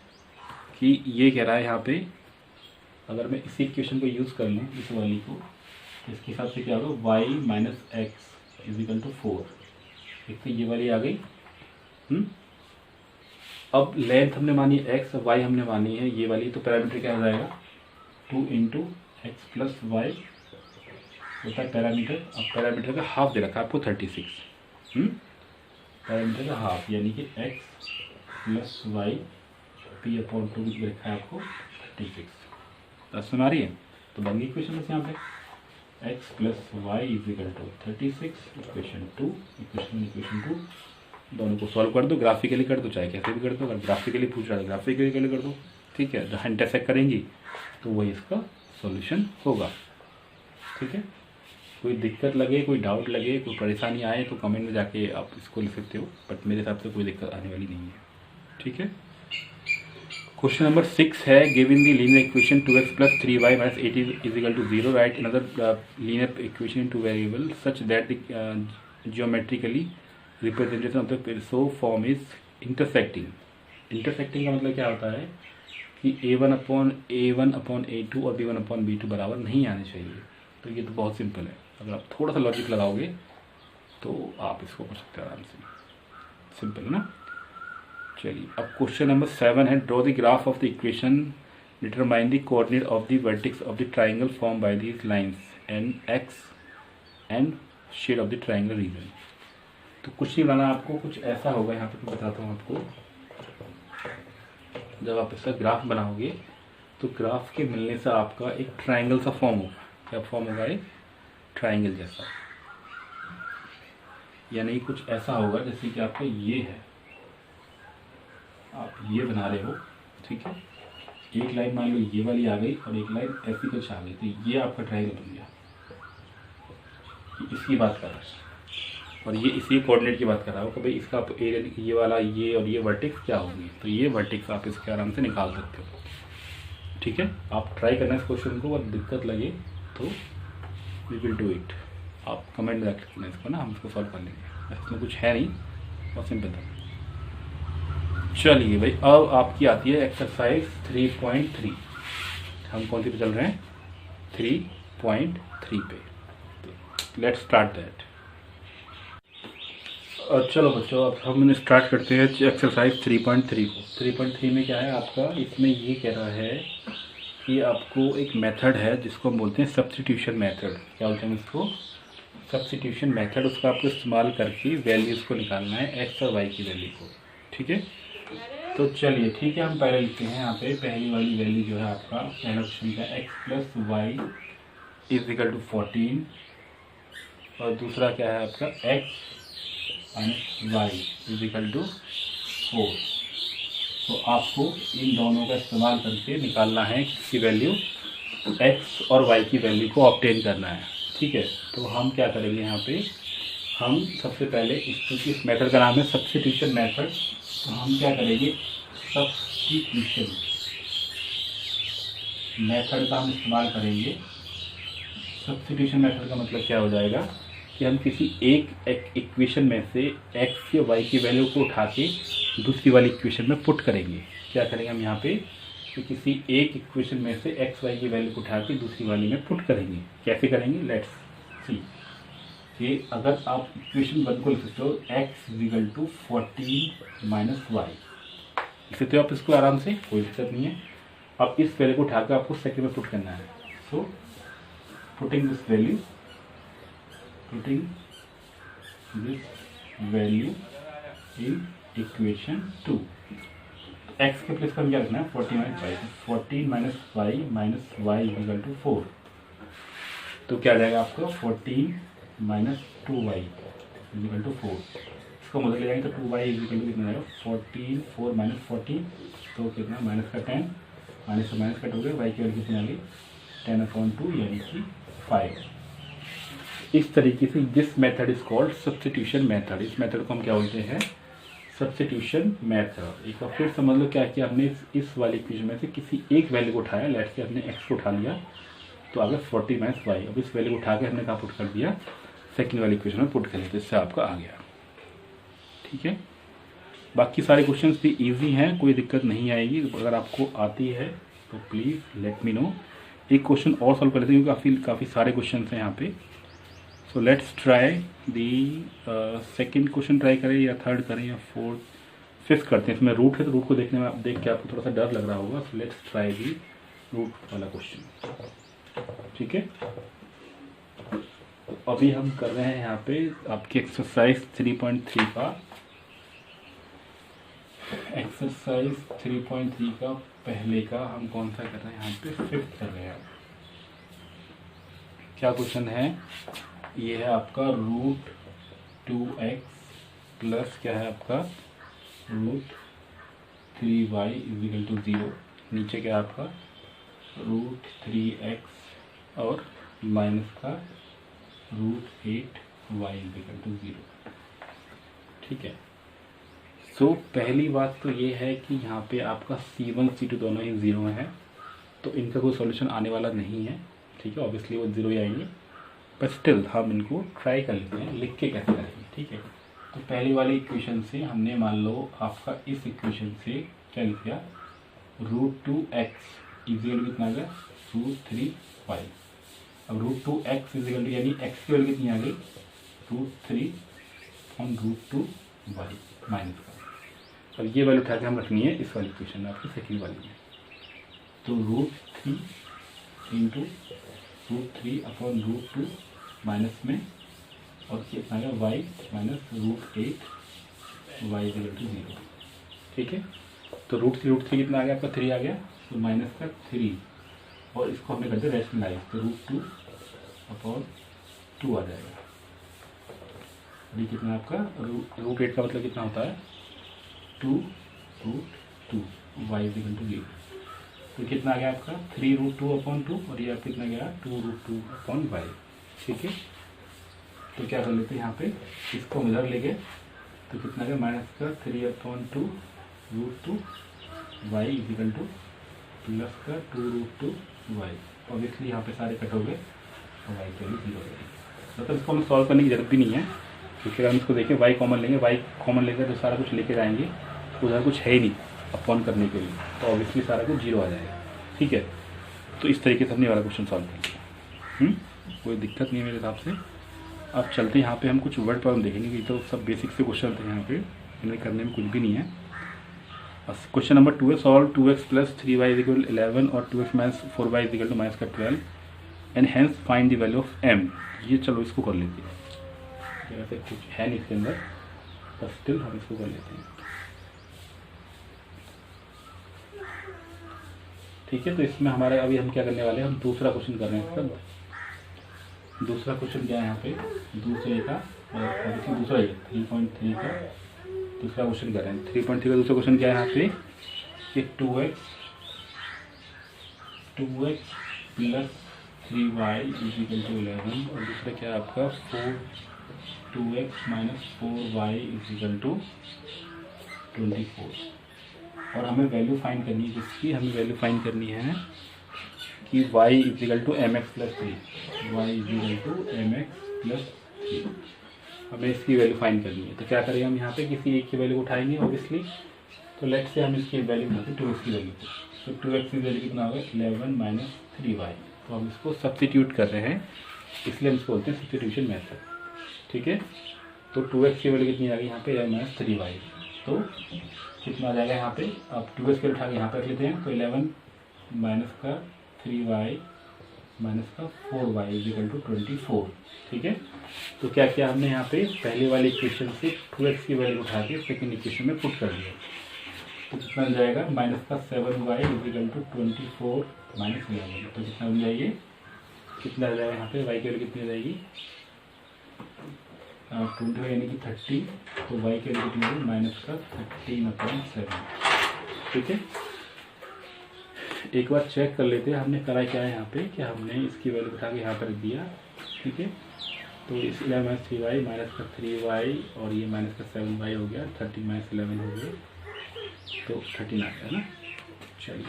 कि ये कह रहा है यहाँ पे अगर मैं इसी इक्वेशन को यूज़ कर लूँ, इस वाली को, इसके हिसाब से क्या होगा? y minus x is equal to 4। एक तो ये वाली आ गई। अब लेंथ हमने मानी x, y हमने मानी है ये वाली, तो पैरामीटर क्या हो जाएगा? 2 इंटू एक्स प्लस वाई होता है पैरामीटर। अब पैरामीटर का हाफ दे रखा है आपको 36। पैरामीटर का हाफ यानी कि x प्लस वाई p/2 की रखा है आपको 36। दस में आ रही है, तो बन गई इक्वेशन बस यहाँ पे x plus y is equal to 36। Equation 2 दोनों को सॉल्व कर दो, ग्राफिकली कर दो, चाहे कैसे भी कर दो। अगर ग्राफिकली पूछ रहा है ग्राफिकली कर दो, ठीक है। जहाँ इंटरसेक्ट करेंगी तो वही इसका सॉल्यूशन होगा, ठीक है। कोई दिक्कत लगे, कोई डाउट लगे, कोई परेशानी आए तो कमेंट में जाके आप इसको लिख सकते हो, बट मेरे हिसाब से कोई दिक्कत आने वाली नहीं है, ठीक है। क्वेश्चन नंबर 6 है given the linear equation 2x plus 3y minus 8 is equal to 0। Right another linear equation in two variable such that the geometrically representation of the so form is intersecting. Intersecting का मतलब क्या होता है कि a1/a2 और b1/b2 बराबर नहीं आने चाहिए। तो ये तो बहुत सिंपल है, अगर आप थोड़ा सा लॉजिक लगाओगे तो आप इसको कर सकते हैं आराम से, सिंपल है ना। चलिए अब क्वेश्चन नंबर 7 है draw the graph of the equation determine the coordinate of the vertex of the triangle form by these lines and x and shade of the triangle region. तो कुछ नहीं बनाना आपको, कुछ ऐसा होगा यहाँ पे, मैं बताता हूँ आपको। जब आप इसका ग्राफ बनाओगे तो ग्राफ के मिलने से आपका एक ट्राइंगल सा फॉर्म होगा। क्या फॉर्म होगा? एक ट्राइंगल जैसा, यानी कुछ ऐसा होगा जैसे कि आपका ये है, आप ये बना रहे हो, ठीक है। एक लाइन मान लो ये वाली आ गई और एक लाइन ऐसी कुछ आ गई, तो ये आपका ट्राइंगल बन गया। इसकी बात कर रहा है और ये इसी कोऑर्डिनेट की बात कर रहा हो कि भाई इसका एरिया ये वाला, ये और ये वर्टेक्स क्या होगी, तो ये वर्टेक्स आप इसके आराम से निकाल सकते हो, ठीक है। आप ट्राई करना इस क्वेश्चन को, अगर दिक्कत लगे तो वी विल डू इट। आप कमेंट में रख सकते इसको ना, हम इसको सॉल्व कर लेंगे। इसमें कुछ है नहीं, बहुत सिंपल था। चलिए भाई अब आपकी आती है एक्सरसाइज 3.3। हम कौन सी पे चल रहे हैं? 3.3 पे। Let's start that. चलो बच्चों, अब हम स्टार्ट करते हैं एक्सरसाइज 3.3 को। 3.3 में क्या है आपका, इसमें ये कह रहा है कि आपको एक मेथड है जिसको हम बोलते हैं सब्स्टिट्यूशन मेथड। क्या बोलते हैं इसको? Substitution method. उसका आपको इस्तेमाल करके वैल्यूज़ को निकालना है, एक्स और वाई की वैल्यू को। ठीक है, तो चलिए ठीक है, हम पहले लिखते हैं यहाँ पे पहली वाली वैल्यू जो है आपका पहला क्वेश्चन का x plus y is equal to 14, और दूसरा क्या है आपका x minus y is equal to 4। तो आपको इन दोनों का इस्तेमाल करके निकालना है किसकी वैल्यू, एक्स और वाई की वैल्यू को ऑब्टेन करना है। ठीक है, तो हम क्या करेंगे यहाँ पे, हम सबसे पहले इस मेथड का नाम है सब्स्टिट्यूशन मेथड। तो हम क्या करेंगे, सब्स्टिट्यूशन मेथड का हम इस्तेमाल करेंगे। सब्स्टिट्यूशन मेथड का मतलब क्या हो जाएगा कि हम किसी एक इक्वेशन में से एक्स या वाई की वैल्यू को उठा के दूसरी वाली इक्वेशन में पुट करेंगे। क्या करेंगे हम यहाँ पे कि किसी एक इक्वेशन में से एक्स वाई की वैल्यू को उठा के दूसरी वाली में पुट करेंगे। कैसे करेंगे, लेट्स सी। कि अगर आप इक्वेशन 1 को लिख सकते हो x is equal to 14 minus y, लिख सकते हो आप इसको आराम से, कोई दिक्कत नहीं है। अब इस वैल्यू को उठा कर आपको सेकंड में पुट करना है। So putting this value in equation 2, x के प्लेस पर क्या रखना है, 14 minus y. 14 minus y minus y is equal to 4। तो क्या आ जाएगा आपको, 14 minus 2y is equal to 4। इसको मदद ले जाएंगे तो 2y इज इक्वल टू कितना आएगा, 14, 4 माइनस 14, तो कितना माइनस का 10, माइनस से माइनस कट हो गया, y की वैल्यू कितनी आ गई 10/2 यानी कि 5। इस तरीके से this method is called substitution method. इस मेथड को हम क्या बोलते हैं, सब्स्टिट्यूशन मेथड। एक बार फिर समझ लो क्या किया हमने, इस वाली इक्वेशन में से किसी एक वैल्यू को उठाया, लेट से हमने x को उठा लिया तो आ गया 40 माइनस वाई। अब इस वैल्यू को उठा के हमने कहाँ पुट कर दिया, सेकंड वाली इक्वेशन में पुट कर लिया, तो इससे आपका आ गया। ठीक है, बाकी सारे क्वेश्चंस भी इजी हैं, कोई दिक्कत नहीं आएगी। अगर आपको आती है तो प्लीज़ लेट मी नो। एक क्वेश्चन और सॉल्व कर लेते हैं क्योंकि काफ़ी सारे क्वेश्चन हैं यहाँ पे। सो let's try the second question try करें या थर्ड करें या फोर्थ, फिफ्थ करते हैं। इसमें रूट है तो रूट को देखने में देख के आपको थोड़ा सा डर लग रहा होगा। So let's try the root वाला क्वेश्चन। ठीक है, तो अभी हम कर रहे हैं यहाँ पे आपकी एक्सरसाइज 3.3 का, एक्सरसाइज 3.3 का पहले का हम कौन सा कर रहे हैं, यहाँ पे फिफ्थ कर रहे हैं। क्या क्वेश्चन है, ये है आपका रूट 2x प्लस क्या है आपका root 3y is equal to 0। नीचे क्या है आपका रूट 3x और माइनस का root 8y is equal to 0। ठीक है, सो पहली बात तो ये है कि यहाँ पे आपका C1 C2 दोनों ही 0 हैं, तो इनका कोई सॉल्यूशन आने वाला नहीं है। ठीक है, ऑब्वियसली वो 0 ही आएंगे, पर स्टिल हम इनको ट्राई कर लेते हैं, लिख के कैसे करेंगे। ठीक है, तो पहली वाली इक्वेशन से हमने मान लो आपका इस इक्वेशन से क्या लिख दिया, रूट 2x इजिकल कितना आ गया रूट 3y। अब रूट 2x इजिकल यानी x की वैल्यू कितनी आ गई root 3 on root 2y minus का। अब ये वैल्यू उठा के हम रखनी है इस वाली इक्वेशन में, आपकी सेकंड वाली में। तो root 3 into root 3 upon root 2 minus में, और कितना आएगा y minus root 8 y equal to 0। ठीक है, तो रूट 3 कितना आ गया आपका 3 आ गया, तो माइनस का 3, और इसको हमने कर दिया रैशनलाइज, तो रूट 2 अपॉन 2 आ जाएगा। ये कितना आपका रूट 8 का मतलब कितना होता है 2 रूट 2 y इक्वल टू 0। तो कितना आ गया आपका 3 रूट 2 अपॉन 2, और ये आपका कितना गया 2 रूट 2 अपॉन y। ठीक है, तो क्या कर लेते हैं यहाँ पे, इसको इधर ले गए तो कितना गया माइनस का 3 upon 2 root 2 y equal to plus का 2 रूट 2 y। ऑब्वियसली यहाँ पे सारे कट हो गए और y की वैल्यू 0 हो गई। मतलब इसको हमें सॉल्व करने की जरूरत भी नहीं है, क्योंकि हम इसको देखें y कॉमन लेंगे, y कॉमन लेकर तो सारा कुछ लेके जाएंगे, उधर कुछ है ही नहीं अपॉन करने के लिए, तो ऑब्वियसली सारा कुछ 0 आ जाएगा। ठीक है, तो इस तरीके से हमने वाला क्वेश्चन सॉल्व कर लिया। कोई दिक्कत नहीं है मेरे हिसाब से। अब चलते हैं यहाँ पे हम कुछ वर्ड प्रॉब्लम देखेंगे, कि तो सब बेसिक से क्वेश्चन थे यहाँ पे, इन्हें करने में कुछ भी नहीं है। क्वेश्चन नंबर 2 है, solve 2x plus 3y is equal 11 और 2x minus 4y is equal to minus का 12 and hence find the value of m। ये चलो इसको कर लेते हैं, ऐसे कुछ है नहीं इसके अंदर, बस स्टिल हम इसको कर लेते हैं। ठीक है, तो इसमें हमारा अभी हम क्या करने वाले हैं, हम दूसरा क्वेश्चन कर रहे हैं इसका। दूसरा क्वेश्चन क्या है यहाँ पे, दूसरे का दूसरा ही 3.3 का दूसरा क्वेश्चन कर रहे हैं। 3.3 का दूसरा क्वेश्चन क्या है यहाँ पे, कि 2x plus 3y is equal to 11 और दूसरा क्या है आपका 2x minus 4y is equal to 24। और हमें वैल्यू फाइंड करनी है जिसकी, हमें वैल्यू फाइंड करनी है कि y is equal to mx plus 3, y is equal to mx plus 3, हमें इसकी वैल्यू फाइंड करनी है। तो क्या करेंगे हम यहाँ पे, किसी एक की वैल्यू को उठाएंगे ऑब्वियसली। तो लेट से हम इसकी वैल्यू उठाते हैं 2x की वैल्यू को, तो 2x की वैल्यू कितना होगा 11 माइनस 3y। तो हम इसको सब्स्टिट्यूट कर रहे हैं, इसलिए हम इसको बोलते हैं सब्स्टिट्यूशन मेथड। ठीक है, तो 2x की वैल्यू कितनी आ गई यहाँ पे 11 माइनस 3y, तो कितना आ जाएगा यहाँ पे, अब 2x के उठा के यहाँ पे रख लेते हैं, तो 11 माइनस का 3y माइनस का 4y इज इक्वल टू 24। ठीक है, तो क्या किया हमने यहाँ पे, पहले वाले इक्वेशन से 2x की वैल्यू उठा के सेकेंड इक्वेशन में पुट कर दिया। तो कितना हो जाएगा, माइनस का 7y is equal to 24 minus 11। तो कितना बन जाएगी, कितना आ जाएगा यहाँ पे, y की वैल्यू कितनी आ जाएगी 20 यानी कि 30, तो y की वैल्यू कितनी होगी माइनस का 13/7। ठीक है, एक बार चेक कर लेते हैं हमने करा क्या है यहाँ पे, कि हमने इसकी वैल्यू उठा के यहाँ पर रख दिया। ठीक है, तो इस 11 माइनस 3y माइनस का 3y और ये माइनस का 7y हो गया, 13 माइनस 11 हो गया, तो 13 आ गया ना। चलिए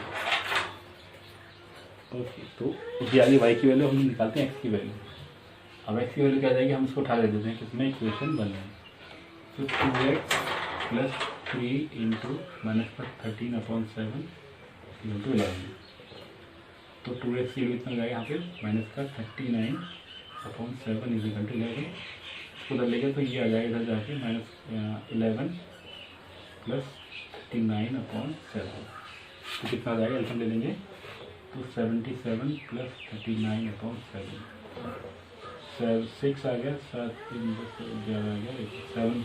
ओके, तो उसकी आगे y की वैल्यू हम निकालते हैं x की वैल्यू। अब x की वैल्यू क्या जाएगी, हम इसको उठा ले देते हैं, किसमें इक्वेशन बन रहा है। तो 2x प्लस 3 इंटू माइनस का 13/7 इंटू 11, तो 2x की वैल्यू कितना जाएगा यहाँ पे माइनस का 39/7 इज इक्वल टू 11। उधर लेके तो ये आ जाएगा इधर जाके माइनस 11 प्लस 39/7, तो कितना आ जाएगा, एल्सियम ले लेंगे तो 77 प्लस 39/7, 6 आ गया, 7 3 11 आ गया 7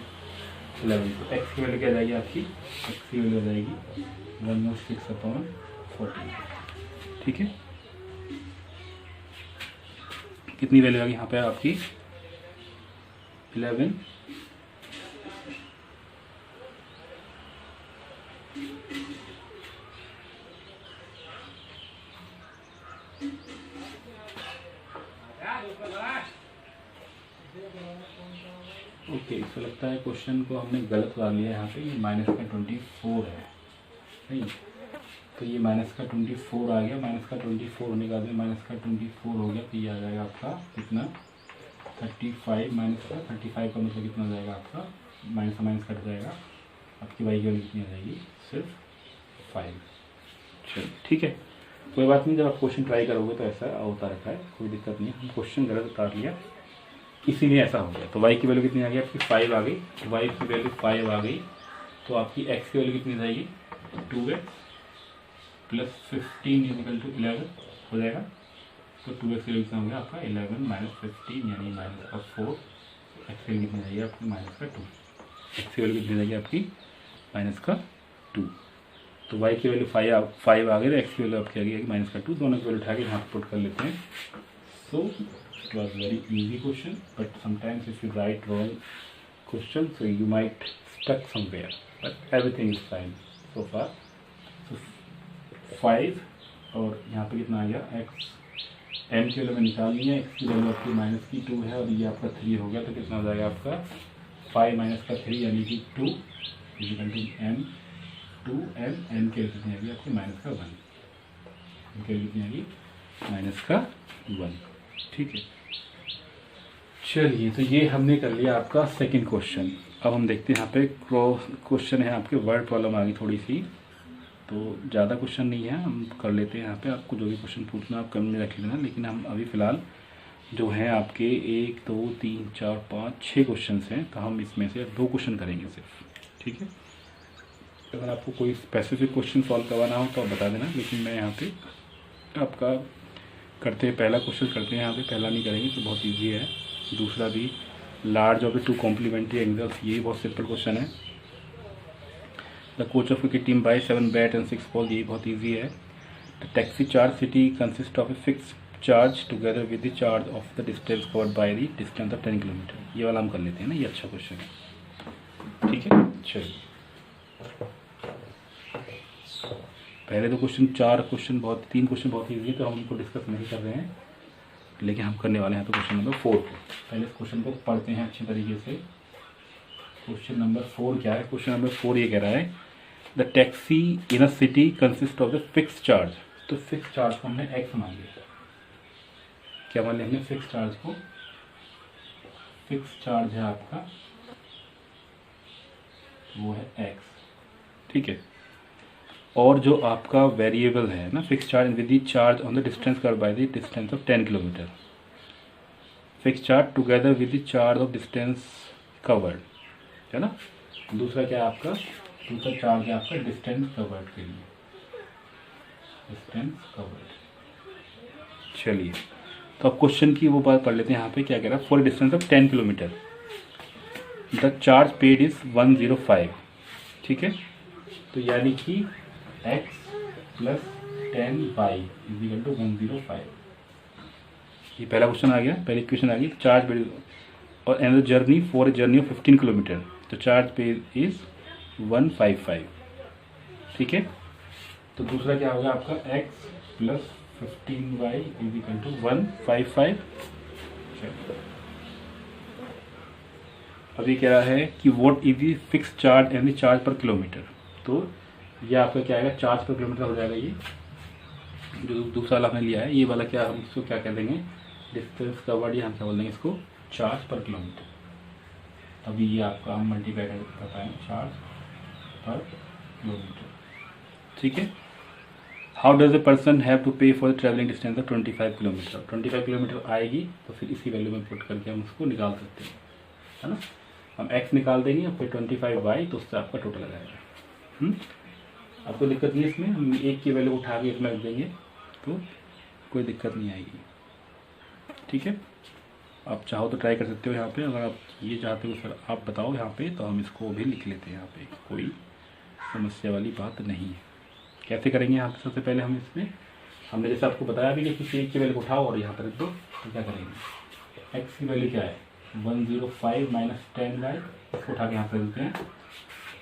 11। तो एक्स की वैल्यू क्या जाएगी आपकी, एक्स की वैल्यू आ जाएगी 106/14। ठीक है, कितनी वैल्यू आ गई यहाँ पे आपकी 11 ओके। इसको लगता है क्वेश्चन को हमने गलत ला लिया यहाँ पे, ये माइनस का 24 है नहीं, तो ये माइनस का 24 आ गया, माइनस का 24 होने के बाद में माइनस का 24 हो गया, तो ये आ जाएगा आपका कितना 35, माइनस का 35 का मतलब कितना हो जाएगा आपका, माइनस का माइनस कट जाएगा, आपकी वाई की वैल्यू कितनी आ जाएगी सिर्फ 5। चलो ठीक है, कोई बात नहीं, जब आप क्वेश्चन ट्राई करोगे तो ऐसा होता रहता है, कोई दिक्कत नहीं है। हम क्वेश्चन गलत उतार लिया इसीलिए ऐसा हो गया। तो y की वैल्यू कितनी आ गई आपकी 5 आ गई, y की वैल्यू 5 आ गई, तो आपकी x की वैल्यू कितनी जाएगी 2x plus 15 is equal to 11 हो जाएगा। तो 2x की वैल्यू कितना हो गया आपका 11 माइनस 15 यानी माइनस का 4, x की वैल्यू कितनी जाएगी आपकी माइनस का 2, x की वैल्यू कितनी जाएगी आपकी माइनस का 2। तो y की वैल्यू 5 आ गई, तो x की वैल्यू आपकी आ गई माइनस का 2, दोनों की वैल्यू उठा के यहाँ पुट कर लेते हैं। सो it was very easy question, but sometimes if you write wrong question, so you might stuck somewhere, but everything is fine so far. So 5 और यहाँ पे कितना आ गया x, m की वैल्यू में निकालनी है, x की वैल्यू आपकी माइनस की 2 है और ये आपका 3 हो गया, तो कितना हो जाएगा आपका 5 माइनस का 3 यानी कि 2 equal to m, 2m, m की वैल्यू कितनी आ गई आपकी माइनस का 1, m की वैल्यू कितनी आ गई माइनस का 1। ठीक है, चलिए तो ये हमने कर लिया आपका सेकंड क्वेश्चन। अब हम देखते हैं यहाँ पे क्वेश्चन है आपके वर्ड प्रॉब्लम आ गई थोड़ी सी, तो ज़्यादा क्वेश्चन नहीं है, हम कर लेते हैं यहाँ पे। आपको जो भी क्वेश्चन पूछना आप कमेंट में रख लेना, लेकिन हम अभी फ़िलहाल जो हैं आपके 1 2 3 4 5 6 क्वेश्चन हैं, तो हम इसमें से 2 क्वेश्चन करेंगे सिर्फ, ठीक है। अगर आपको कोई स्पेसिफिक क्वेश्चन सॉल्व करवाना हो तो आप बता देना, लेकिन मैं यहाँ पे आपका करते हैं पहला क्वेश्चन करते हैं। यहाँ पे पहला नहीं करेंगे तो बहुत ईजी है, दूसरा भी large of the 2 complementary angles, ये बहुत सिंपल क्वेश्चन है। The coach of cricket team buy 7 bat and 6 ball, ये बहुत ईजी है। The taxi charge city consist of a fix charge together with the charge of the distance covered by the distance of 10 kilometre. ये वाला हम कर लेते हैं ना, ये अच्छा क्वेश्चन है, ठीक है। चलिए पहले तो क्वेश्चन 3 क्वेश्चन बहुत ईजी है, तो हम उनको डिस्कस नहीं कर रहे हैं, लेकिन हम करने वाले हैं तो क्वेश्चन नंबर 4 को। पहले इस क्वेश्चन को पढ़ते हैं अच्छे तरीके से। क्वेश्चन नंबर 4 क्या है? क्वेश्चन नंबर 4 ये कह रहा है the taxi in a city consist of the fix charge. तो फिक्स चार्ज को हमने एक्स मान लिया। क्या मान लिया हमने? फिक्स चार्ज को। फिक्स चार्ज है आपका, वो है एक्स, ठीक है। और जो आपका वेरिएबल है ना, fix charge with the charge on the distance covered by the distance of 10 kilometre. Fix charge together with the charge of distance covered, है ना। दूसरा क्या है आपका? दूसरा चार्ज है आपका डिस्टेंस कवर्ड के लिए, डिस्टेंस कवर्ड। चलिए तो अब क्वेश्चन की वो बात पढ़ लेते हैं। यहाँ पे क्या कह रहा है? For distance of 10 kilometre the charge paid is 105, ठीक है। तो यानी कि x plus 10y is equal to 105। ये पहला क्वेश्चन आ गया, पहली क्वेश्चन आ गई। चार्ज पेड और and journey for a journey of 15 kilometre, तो चार्ज पेड इज 155, ठीक है। तो दूसरा क्या होगा आपका? x plus 15y equal to 155। अभी कह रहा है कि what is the fix charge and the charge per kilometre. तो ये आपका क्या आएगा? चार्ज पर किलोमीटर हो जाएगा। ये जो दूसरा वाला हमने लिया है, ये वाला क्या, हम इसको क्या कह देंगे? डिस्टेंस कवर्ड, ये हम क्या बोल देंगे इसको? Charge per kilometre. अभी ये आपका हम मल्टीप्लाई कर पाएंगे, चार्ज पर किलोमीटर, ठीक है। How does a person have to pay for the travelling distance of 25 kilometre. 25 kilometre आएगी तो फिर इसी वैल्यू में पुट करके हम उसको निकाल सकते हैं, है ना। हम x निकाल देंगे और फिर 25y, तो उससे आपका टोटल आ जाएगा। आपको दिक्कत नहीं है इसमें? हम एक की वैल्यू उठा के इसमें रख देंगे तो कोई दिक्कत नहीं आएगी, ठीक है। आप चाहो तो ट्राई कर सकते हो यहाँ पे। अगर आप ये चाहते हो सर आप बताओ यहाँ पे, तो हम इसको भी लिख लेते हैं यहाँ पे, कोई समस्या वाली बात नहीं है। कैसे करेंगे यहाँ पे? सबसे पहले हम इसमें, हमने जैसे आपको बताया भी कि किसी एक की वैल्यू उठाओ और यहाँ पर रख दो। तो क्या करेंगे? x की वैल्यू क्या है? 105 माइनस 10y, इसको उठा के यहाँ पर रखते हैं।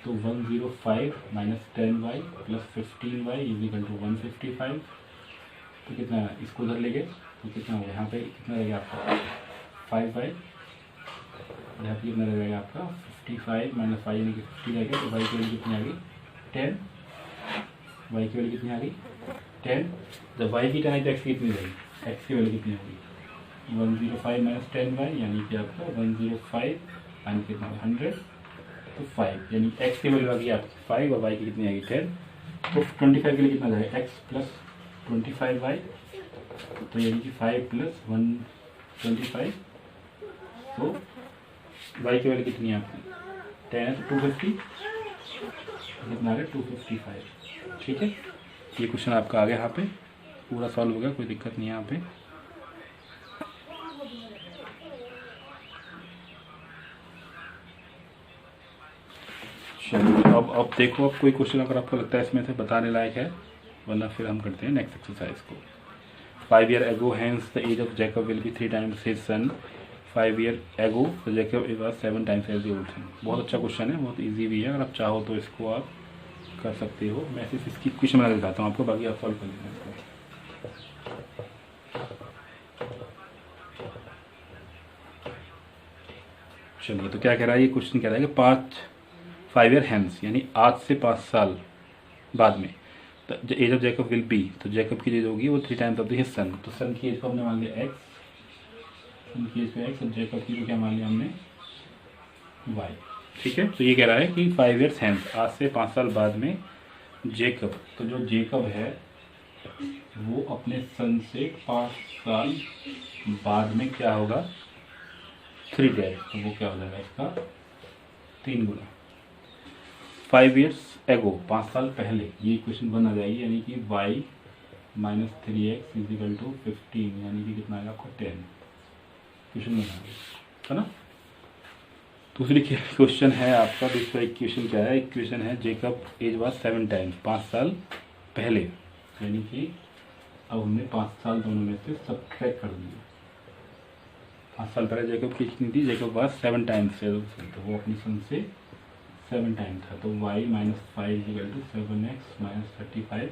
तो 105 minus 10y plus 15y equal to 155। तो कितना है? इसको उधर ले गए तो कितना होगा? यहाँ पे कितना रहेगा आपका? 5y, और यहाँ पे कितना रहेगा आपका? 55 माइनस y यानी कि 50 रहेगा। तो y की वैल्यू कितनी आ गई? 10। y की वैल्यू कितनी आ गई? 10। जब y की 10 आई तो x की कितनी रहेगी? x की वैल्यू कितनी होगी? 105 माइनस 10y यानी कि आपका 105 यानी कितना? 100। तो 5 यानी x की वैल्यू आ गई आपकी 5 और y की कितनी आएगी? 10। तो 25 के लिए कितना जाएगा? x प्लस 25y, तो यानी कि 5 प्लस 125। तो y की वैल्यू कितनी है आपकी? 10 है तो 250, कितना आ गया? 255, ठीक है। ये क्वेश्चन आपका आ गया, यहाँ पे पूरा सॉल्व हो गया, कोई दिक्कत नहीं है यहाँ पे। चलिए अब देखो, अब कोई क्वेश्चन अगर आपको लगता है इसमें से बताने लायक है, वरना फिर हम करते हैं नेक्स्ट एक्सरसाइज को। 5 years ago hence the age of Jacob will be 3 times his son. 5 years ago the Jacob was 7 times as the old son. बहुत अच्छा क्वेश्चन है, बहुत इजी भी है। अगर आप चाहो तो इसको आप कर सकते हो। मैं सिर्फ इसकी क्वेश्चन बना दिखाता हूँ आपको, बाकी आप सॉल्व कर लेना इसको। चलिए तो क्या कह रहा है ये क्वेश्चन? कह रहा है कि 5 years hence यानी आज से 5 साल बाद में the age of Jacob will be, तो जैकब की एज होगी वो 3 times of the his son. तो सन की एज को हमने मान लिया x, सन की एज को x, और जैकब की को क्या मान लिया हमने? y, ठीक है। तो ये कह रहा है कि 5 years hence आज से 5 साल बाद में जैकब, तो जो जैकब है वो अपने सन से 5 साल बाद में क्या होगा 3 डैश, तो वो क्या हो जाएगा इसका 3 गुना। 5 years एगो, 5 साल पहले, ये इक्वेशन 1 आ जाएगी, यानी कि y minus 3x is equal to 15, यानी कि कितना आएगा आपको 10। क्वेश्चन बना है ना। दूसरी क्वेश्चन है आपका, दूसरा इक्वेशन क्या है, इक्वेशन है जेकब एज वाज 7 टाइम्स, 5 साल पहले, यानी कि अब हमने 5 साल दोनों में से सब्ट्रैक्ट कर दिया। 5 साल पहले जेकब की कितनी थी, जेकब वाज 7 टाइम्स, तो वो अपनी सन से 7 टाइम्स था, तो y minus 5 equal to 7x minus 35,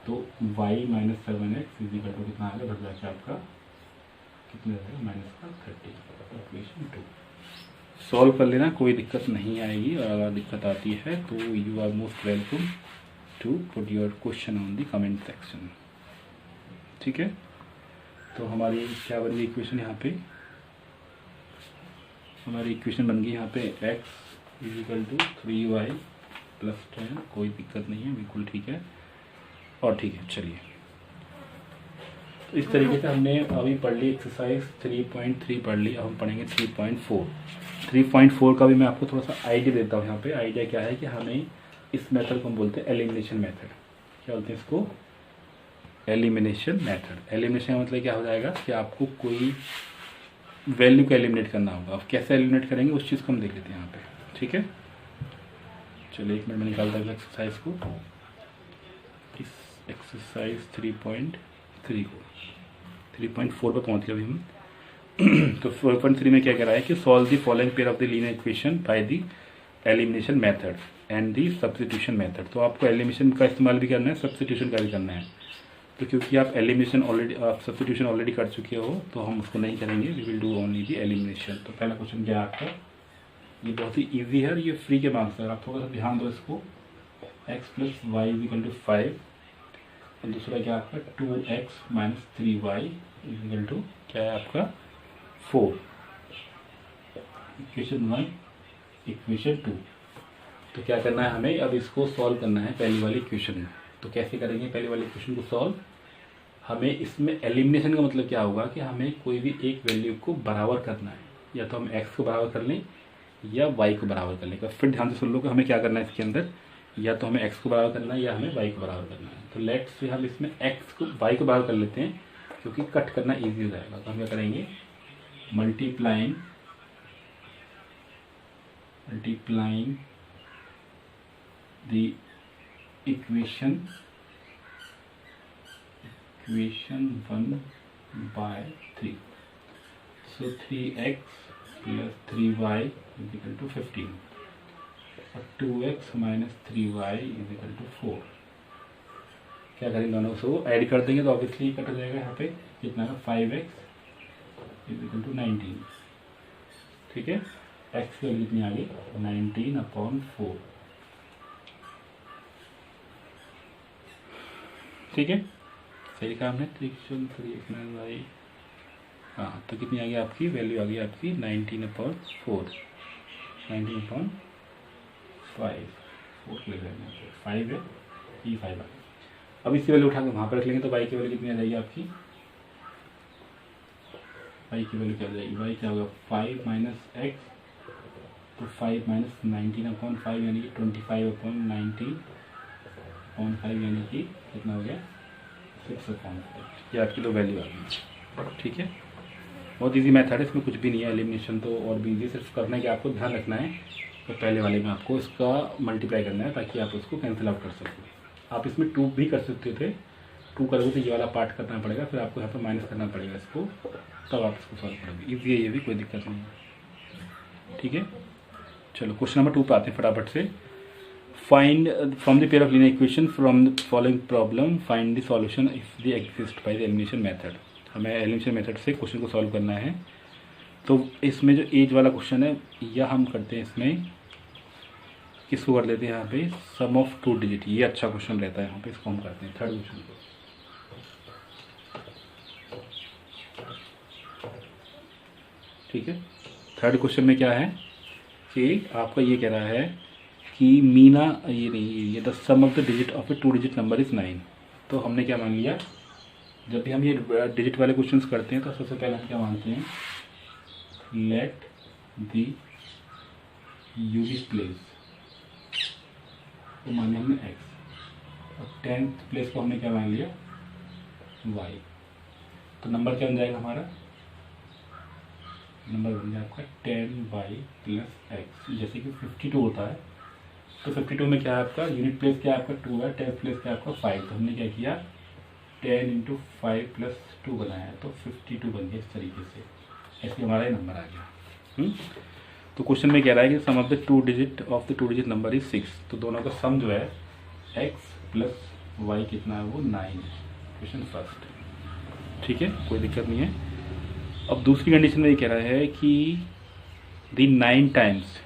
तो y minus 7x is equal to कितना आएगा, बढ़ जाएगा आपका कितना रहेगा माइनस का 30। इक्वेशन 2 सॉल्व कर लेना, कोई दिक्कत नहीं आएगी, और अगर दिक्कत आती है तो you are most welcome to put your question on the comment section. ठीक है, तो हमारी क्या बन गई इक्वेशन, यहाँ पे हमारी इक्वेशन बन गई यहाँ पे x is equal to 3y plus 10, कोई दिक्कत नहीं है, बिल्कुल ठीक है। और ठीक है, चलिए, तो इस तरीके से हमने अभी पढ़ ली एक्सरसाइज 3.3 पढ़ ली। अब हम पढ़ेंगे 3.4। 3.4 का भी मैं आपको थोड़ा सा आइडिया देता हूँ। यहाँ पे आइडिया क्या है कि हमें इस मेथड को हम बोलते हैं एलिमिनेशन मेथड। क्या बोलते हैं इसको, एलिमिनेशन मेथड। एलिमिनेशन का मतलब क्या हो जाएगा कि आपको कोई वैल्यू को एलिमिनेट करना होगा। अब कैसे एलिमिनेट करेंगे उस चीज़ को हम देख लेते हैं यहाँ पे। ठीक है, चलिए 1 मिनट में निकालता हूँ एक्सरसाइज को, इस एक्सरसाइज 3.3 को। 3.4 पर पहुँच गए अभी हम। तो 4.3 में क्या कह रहा है कि solve the following pair of the linear equation by the elimination method and the substitution method. तो आपको एलिमिनेशन का इस्तेमाल भी करना है, सब्स्टिट्यूशन का भी करना है। तो क्योंकि आप एलिमिनेशन ऑलरेडी, आप सब्स्टिट्यूशन ऑलरेडी कर चुके हो, तो हम उसको नहीं करेंगे, we will do only the elimination. तो पहला क्वेश्चन क्या है आपका, ये बहुत ही ईजी है और ये फ्री के मार्क्स है, आप थोड़ा सा ध्यान दो इसको। x plus y equal to 5, और दूसरा क्या आपका 2x minus 3y equal to क्या है आपका 4। Equation 1, equation 2। तो क्या करना है हमें, अब इसको सॉल्व करना है पहली वाली इक्वेशन में। तो कैसे करेंगे पहली वाली इक्वेशन को सॉल्व, हमें इसमें एलिमिनेशन का मतलब क्या होगा कि हमें कोई भी एक वैल्यू को बराबर करना है, या तो हम x को बराबर कर लें या y को बराबर कर लें। फिर ध्यान से सुन लो कि हमें क्या करना है इसके अंदर, या तो हमें x को बराबर करना है या हमें y को बराबर करना है। तो लेट्स से हम इसमें x को y को बराबर कर लेते हैं, क्योंकि कट करना ईजी हो जाएगा। तो हम क्या करेंगे, multiplying the equation 1 by 3। So 3x plus 3y equal to 15, और 2x minus 3y equal to 4। क्या करेंगे, दोनों को ऐड कर देंगे तो ऑब्वियसली कट हो जाएगा। यहाँ पे कितना है 5x इजिकल टू 19। ठीक है, x की वैल्यू कितनी आ गई 19/4। ठीक है, सही कहा हमने। 3x हाँ, तो कितनी आ गई आपकी वैल्यू, आ गई आपकी 19/4, 19/5, 4 ले लेंगे, 5 है, ये 5 आ गई। अब इसकी वैल्यू उठा के वहाँ पर रख लेंगे, तो y की वैल्यू कितनी आ जाएगी आपकी, y की वैल्यू क्या हो जाएगी, y क्या होगा 5 माइनस एक्स, तो 5 माइनस 19/5 यानी कि 25/19/5, यानी कि कितना हो गया 6/5। ये आपकी दो वैल्यू आ गई। ठीक है, बहुत इजी मेथड है, इसमें कुछ भी नहीं है। एलिमिनेशन तो और भी इजी, सिर्फ करना है कि आपको ध्यान रखना है तो पहले वाले में आपको इसका मल्टीप्लाई करना है, ताकि आप उसको कैंसिल आउट कर सकें। आप इसमें 2 भी कर सकते थे, 2 करोगे तो ये वाला पार्ट करना पड़ेगा, फिर आपको यहाँ पर माइनस करना पड़ेगा इसको, तब आप इसको सॉल्व करोगे। ईजी है ये भी, कोई दिक्कत नहीं है। ठीक है, चलो क्वेश्चन नंबर 2 पे आते हैं फटाफट से। Find from the pair of linear equation from the following problem find the solution if the exist by the elimination method. हमें एलिमिनेशन मेथड से क्वेश्चन को सॉल्व करना है। तो इसमें जो एज वाला क्वेश्चन है, यह हम करते हैं इसमें, किसको कर लेते हैं यहाँ पे, सम ऑफ 2 डिजिट। ये अच्छा क्वेश्चन रहता है यहाँ पे, इसको हम करते हैं थर्ड क्वेश्चन को। ठीक है, थर्ड क्वेश्चन में क्या है कि आपका ये कह रहा है कि मीना, ये नहीं, ये the sum of the digit of a 2 digit number is 9। तो हमने क्या मान लिया जब भी हम ये डिजिट वाले क्वेश्चंस करते हैं तो सबसे पहले हम क्या मानते हैं, लेट द यूनिट प्लेस तो मान लिया हमने x और 10th प्लेस को हमने क्या मान लिया y। तो नंबर क्या बन जाएगा हमारा, नंबर बन जाएगा आपका 10y प्लस x। जैसे कि 52 होता है तो 52 में क्या है आपका यूनिट प्लेस क्या है आपका 2 है, 10th प्लेस क्या है आपका 5। तो हमने क्या किया 10 इंटू 5 प्लस 2 बनाया तो 52 बन गया। इस तरीके से ऐसे हमारा ये नंबर आ गया। तो क्वेश्चन में कह रहा है कि sum of the two digit number is 6। तो दोनों का सम जो है x प्लस वाई कितना है वो 9 है। क्वेश्चन फर्स्ट, ठीक है, कोई दिक्कत नहीं है। अब दूसरी कंडीशन में ये कह रहा है कि द 9 टाइम्स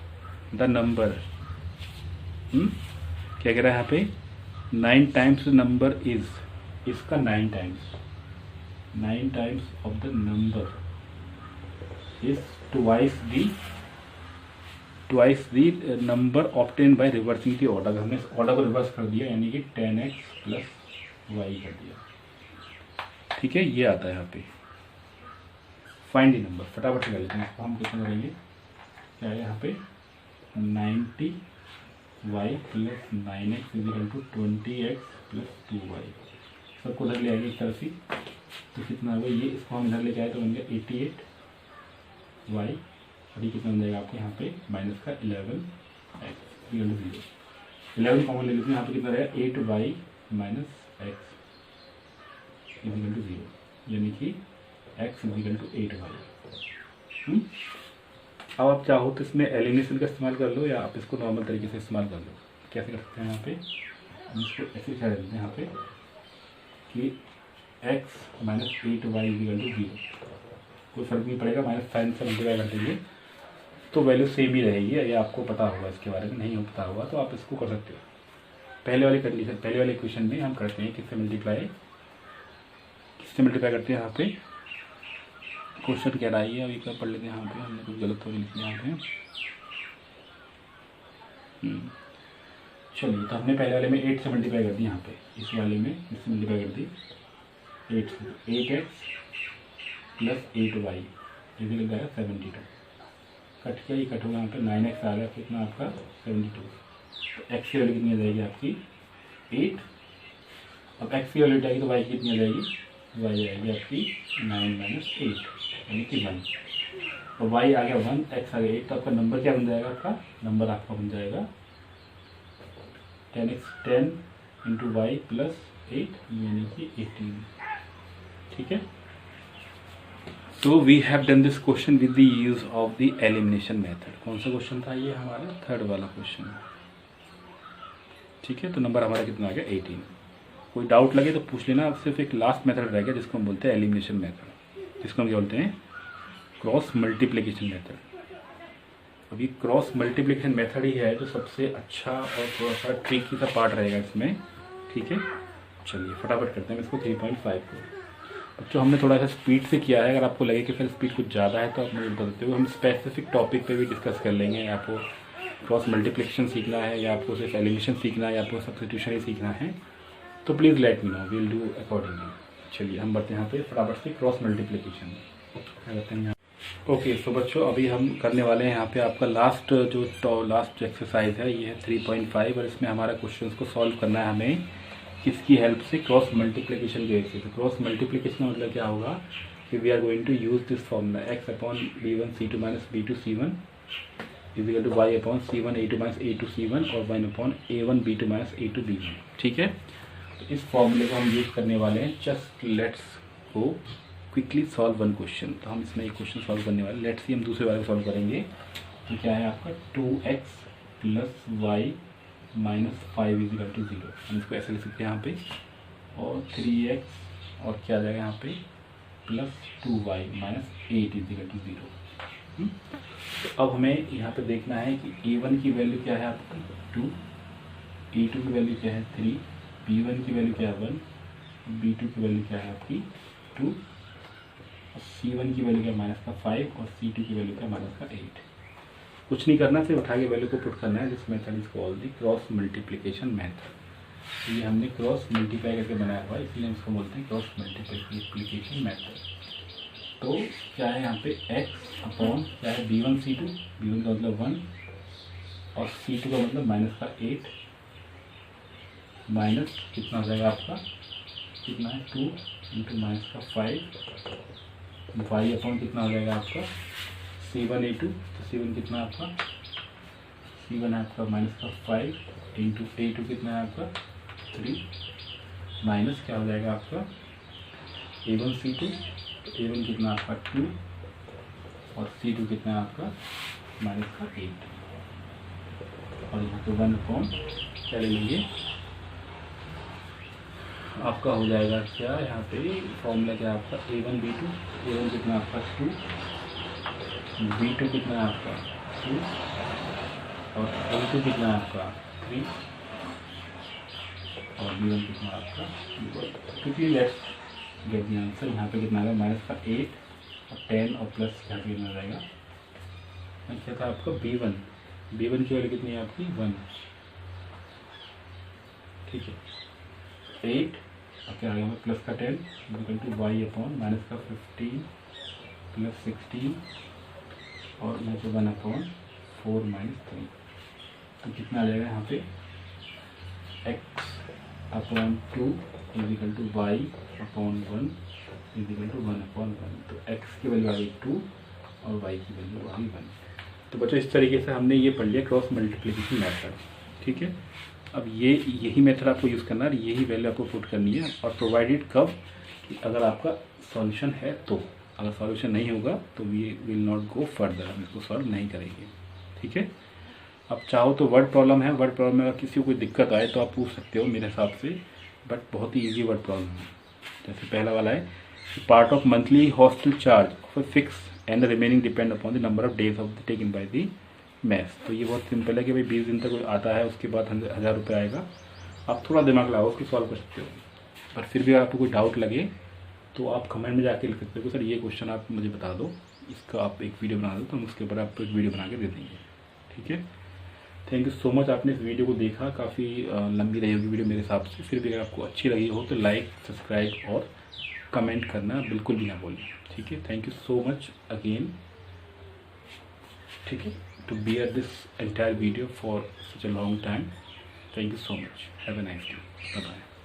द नंबर, क्या कह रहा है यहाँ पे 9 टाइम्स द नंबर इज, इसका 9 times of the number is twice the number obtain by reversing the order. हमने इस ऑर्डर को रिवर्स कर दिया यानी कि 10x प्लस वाई कर दिया, ठीक है। ये आता है यहाँ पे फाइंड द नंबर, फटाफट से कर लेते हैं इसको। हम क्वेश्चन करेंगे क्या है यहाँ पे 90y plus 9x is equal to 20x plus 2y। सबको उधर ले आएंगे इस तरफ ही, तो कितना होगा ये, इसको हम इधर लेके आए तो बन गया 88y और ये कितना बन जाएगा आपको यहाँ पे माइनस का 11x इजिकल टू 0। 11 कॉमन ले लेते हैं, यहाँ पे कितना रहेगा 8y minus x is equal to 0 यानी कि x इजिकल टू 8y। अब आप चाहो तो इसमें एलिमिनेशन का इस्तेमाल कर लो या आप इसको नॉर्मल तरीके से इस्तेमाल कर लो। कैसे कर सकते हैं यहाँ पे, हम इसको ऐसे लिखा देते हैं यहाँ पे कि x minus 8y is equal to 0। कोई फर्क नहीं पड़ेगा, माइनस साइन से मल्टीप्लाई कर देंगे तो वैल्यू सेम ही रहेगी। ये आपको पता होगा, इसके बारे में नहीं हो पता होगा तो आप इसको कर सकते हो। पहले वाली कंडीशन, पहले वाले क्वेश्चन में हम करते हैं किससे मल्टीप्लाई करते हैं। यहाँ पे क्वेश्चन कह रहा है, अभी क्या पढ़ लेते हैं यहाँ पे, हमने कुछ गलत हो लिख लिया यहाँ पे। चलिए, तो हमने पहले वाले में 8 से मल्टीप्लाई कर दी, यहाँ पे इस वाले में इससे मल्टीप्लाई कर दी 8 से, 8x प्लस 8y ये भी लग जाएगा 72। कट किया, ये कट होगा यहाँ पे 9x आ गया कितना आपका 72। तो x की वैल्यू कितनी आ जाएगी आपकी 8। अब x की वैल्यू जाएगी तो y की कितनी आ जाएगी, y आएगी आपकी 9 माइनस 8 यानी कि 1। और y आ गया 1, x आ गया 8। तो आपका नंबर क्या बन जाएगा, आपका नंबर आपका बन जाएगा 10 इंटू वाई प्लस 8 यानी कि 18, ठीक है। तो we have done this question with the use of the elimination method. कौन सा क्वेश्चन था ये, हमारा थर्ड वाला क्वेश्चन, ठीक है। तो नंबर हमारा कितना आ गया 18। कोई डाउट लगे तो पूछ लेना। अब सिर्फ एक लास्ट मेथड रह गया जिसको हम बोलते हैं एलिमिनेशन मेथड, जिसको हम क्या बोलते हैं क्रॉस मल्टीप्लिकेशन मेथड। अभी क्रॉस मल्टीप्लिकेशन मेथड ही है जो सबसे अच्छा और थोड़ा सा ट्रिकी सा पार्ट रहेगा इसमें, ठीक है। चलिए फटाफट करते हैं इसको 3.5 को। बच्चों हमने थोड़ा सा स्पीड से किया है, अगर आपको लगे कि फिर स्पीड कुछ ज़्यादा है तो आप मुझे बता सकते हो। हम स्पेसिफिक टॉपिक पे भी डिस्कस कर लेंगे। आपको क्रॉस मल्टीप्लिकेशन सीखना है या आपको सिर्फ एलिमिनेशन सीखना है या आपको सब्स्टिट्यूशन ही सीखना है तो please let me know, we will do accordingly. चलिए हम बढ़ते हैं यहाँ पे फटाफट से क्रॉस मल्टीप्लिकेशन करते हैं। ओके, सो बच्चों अभी हम करने वाले हैं यहाँ पे आपका लास्ट जो एक्सरसाइज है ये है 3.5 और इसमें हमारा क्वेश्चंस को सॉल्व करना है हमें किसकी हेल्प से, क्रॉस मल्टीप्लिकेशन की हेल्प से। तो क्रॉस मल्टीप्लिकेशन का मतलब क्या होगा कि we are going to use this formula x upon b1 c2 minus b2 c1 equal to y upon c1 a2 minus a2 c1 और 1 upon a1 b2 minus a2 b1, ठीक है। तो इस फॉर्मूले को हम यूज करने वाले हैं। Just let's go quickly solve one question. तो हम इसमें एक क्वेश्चन सॉल्व करने वाले, लेट्स सी हम दूसरे वाले को सॉल्व करेंगे। तो क्या है आपका 2x plus y minus 5 equal to 0। हम इसको ऐसे लिख सकते हैं यहाँ पे, और 3x और क्या आ जाएगा यहाँ पे plus 2y minus 8 is equal to 0। तो अब हमें यहाँ पे देखना है कि a1 की वैल्यू क्या है आपकी 2, a2 की वैल्यू क्या है 3, b1 की वैल्यू क्या है 1, b2 की वैल्यू क्या है आपकी 2, C1 की वैल्यू क्या माइनस का 5 और C2 की वैल्यू क्या माइनस का 8। कुछ नहीं करना, सिर्फ उठा के वैल्यू को पुट करना है। This method is called the cross multiplication method. तो ये हमने क्रॉस मल्टीप्लाई करके बनाया हुआ है, इसलिए हम इसको बोलते हैं क्रॉस मल्टीप्लिकेशन मेथड। तो क्या है यहाँ पे x अपॉन क्या है b1c2, b1 का मतलब 1 और c2 का मतलब माइनस का 8 माइनस कितना हो जाएगा आपका, कितना है 2 इंटू माइनस का 5 y अपॉन कितना हो जाएगा आपका c1a2, तो c1 कितना है आपका, c1 है आपका माइनस का 5 इंटू a2 कितना है आपका 3 माइनस क्या हो जाएगा आपका a1c2, तो a1 कितना आपका 2 और c2 कितना है आपका माइनस का 8 और यहाँ पे 1 अपॉन क्या ले लेंगे आपका हो जाएगा क्या, यहाँ पे फॉर्मूला क्या है आपका a1 b2, a1 कितना आपका 2, b2 कितना आपका 2 और a2 कितना आपका 3 और b1 कितना आपका, क्योंकि लेट्स गेट द आंसर। यहाँ पे कितना आएगा माइनस का 8 और 10 और प्लस यहाँ पे कितना रहेगा, क्या था आपका b1, b1 की वैल्यू कितनी है आपकी 1, ठीक है 8 और क्या आ गया हमें प्लस का 10 equal to y upon minus का 15 प्लस 16 और यहाँ पे 1 अपॉन 4 माइनस 3, तो कितना आ जाएगा यहाँ पे x upon 2 equal to y upon 1 equal to 1 upon 1, तो x की वैल्यू आ गई 2 और y की वैल्यू आ गई 1। तो बच्चों इस तरीके से हमने ये पढ़ लिया क्रॉस मल्टीप्लिकेशन मेथड, ठीक है। अब यही मेथड आपको यूज़ करना है, यही वैल्यू आपको पुट करनी है और प्रोवाइडेड कब, कि अगर आपका सॉल्यूशन है तो, अगर सॉल्यूशन नहीं होगा तो we will not go further, हम इसको सॉल्व नहीं करेंगे, ठीक है। अब चाहो तो वर्ड प्रॉब्लम है, वर्ड प्रॉब्लम में अगर किसी को कोई दिक्कत आए तो आप पूछ सकते हो मेरे हिसाब से, बट बहुत ही ईजी वर्ड प्रॉब्लम है। जैसे पहला वाला है part of monthly hostel charge of a fix and remaining depend upon the number of days of the taken by the maths. तो ये बहुत सिंपल है कि भाई 20 दिन तक आता है, उसके बाद 1000 रुपये आएगा। आप थोड़ा दिमाग लगाओ, उसको सॉल्व कर सकते हो, पर फिर भी अगर आपको कोई डाउट लगे तो आप कमेंट में जाके लिख सकते हो कि सर ये क्वेश्चन आप मुझे बता दो, इसका आप एक वीडियो बना दो, तो हम उसके ऊपर आपको एक वीडियो बना के दे देंगे, ठीक है। थैंक यू सो मच, आपने इस वीडियो को देखा, काफ़ी लंबी रही होगी वीडियो मेरे हिसाब से, फिर भी अगर आपको अच्छी लगी हो तो लाइक सब्सक्राइब और कमेंट करना बिल्कुल भी ना भूलें, ठीक है। Thank you so much again, ठीक है, to bear this entire video for such a long time. Thank you so much. Have a nice day. Bye bye.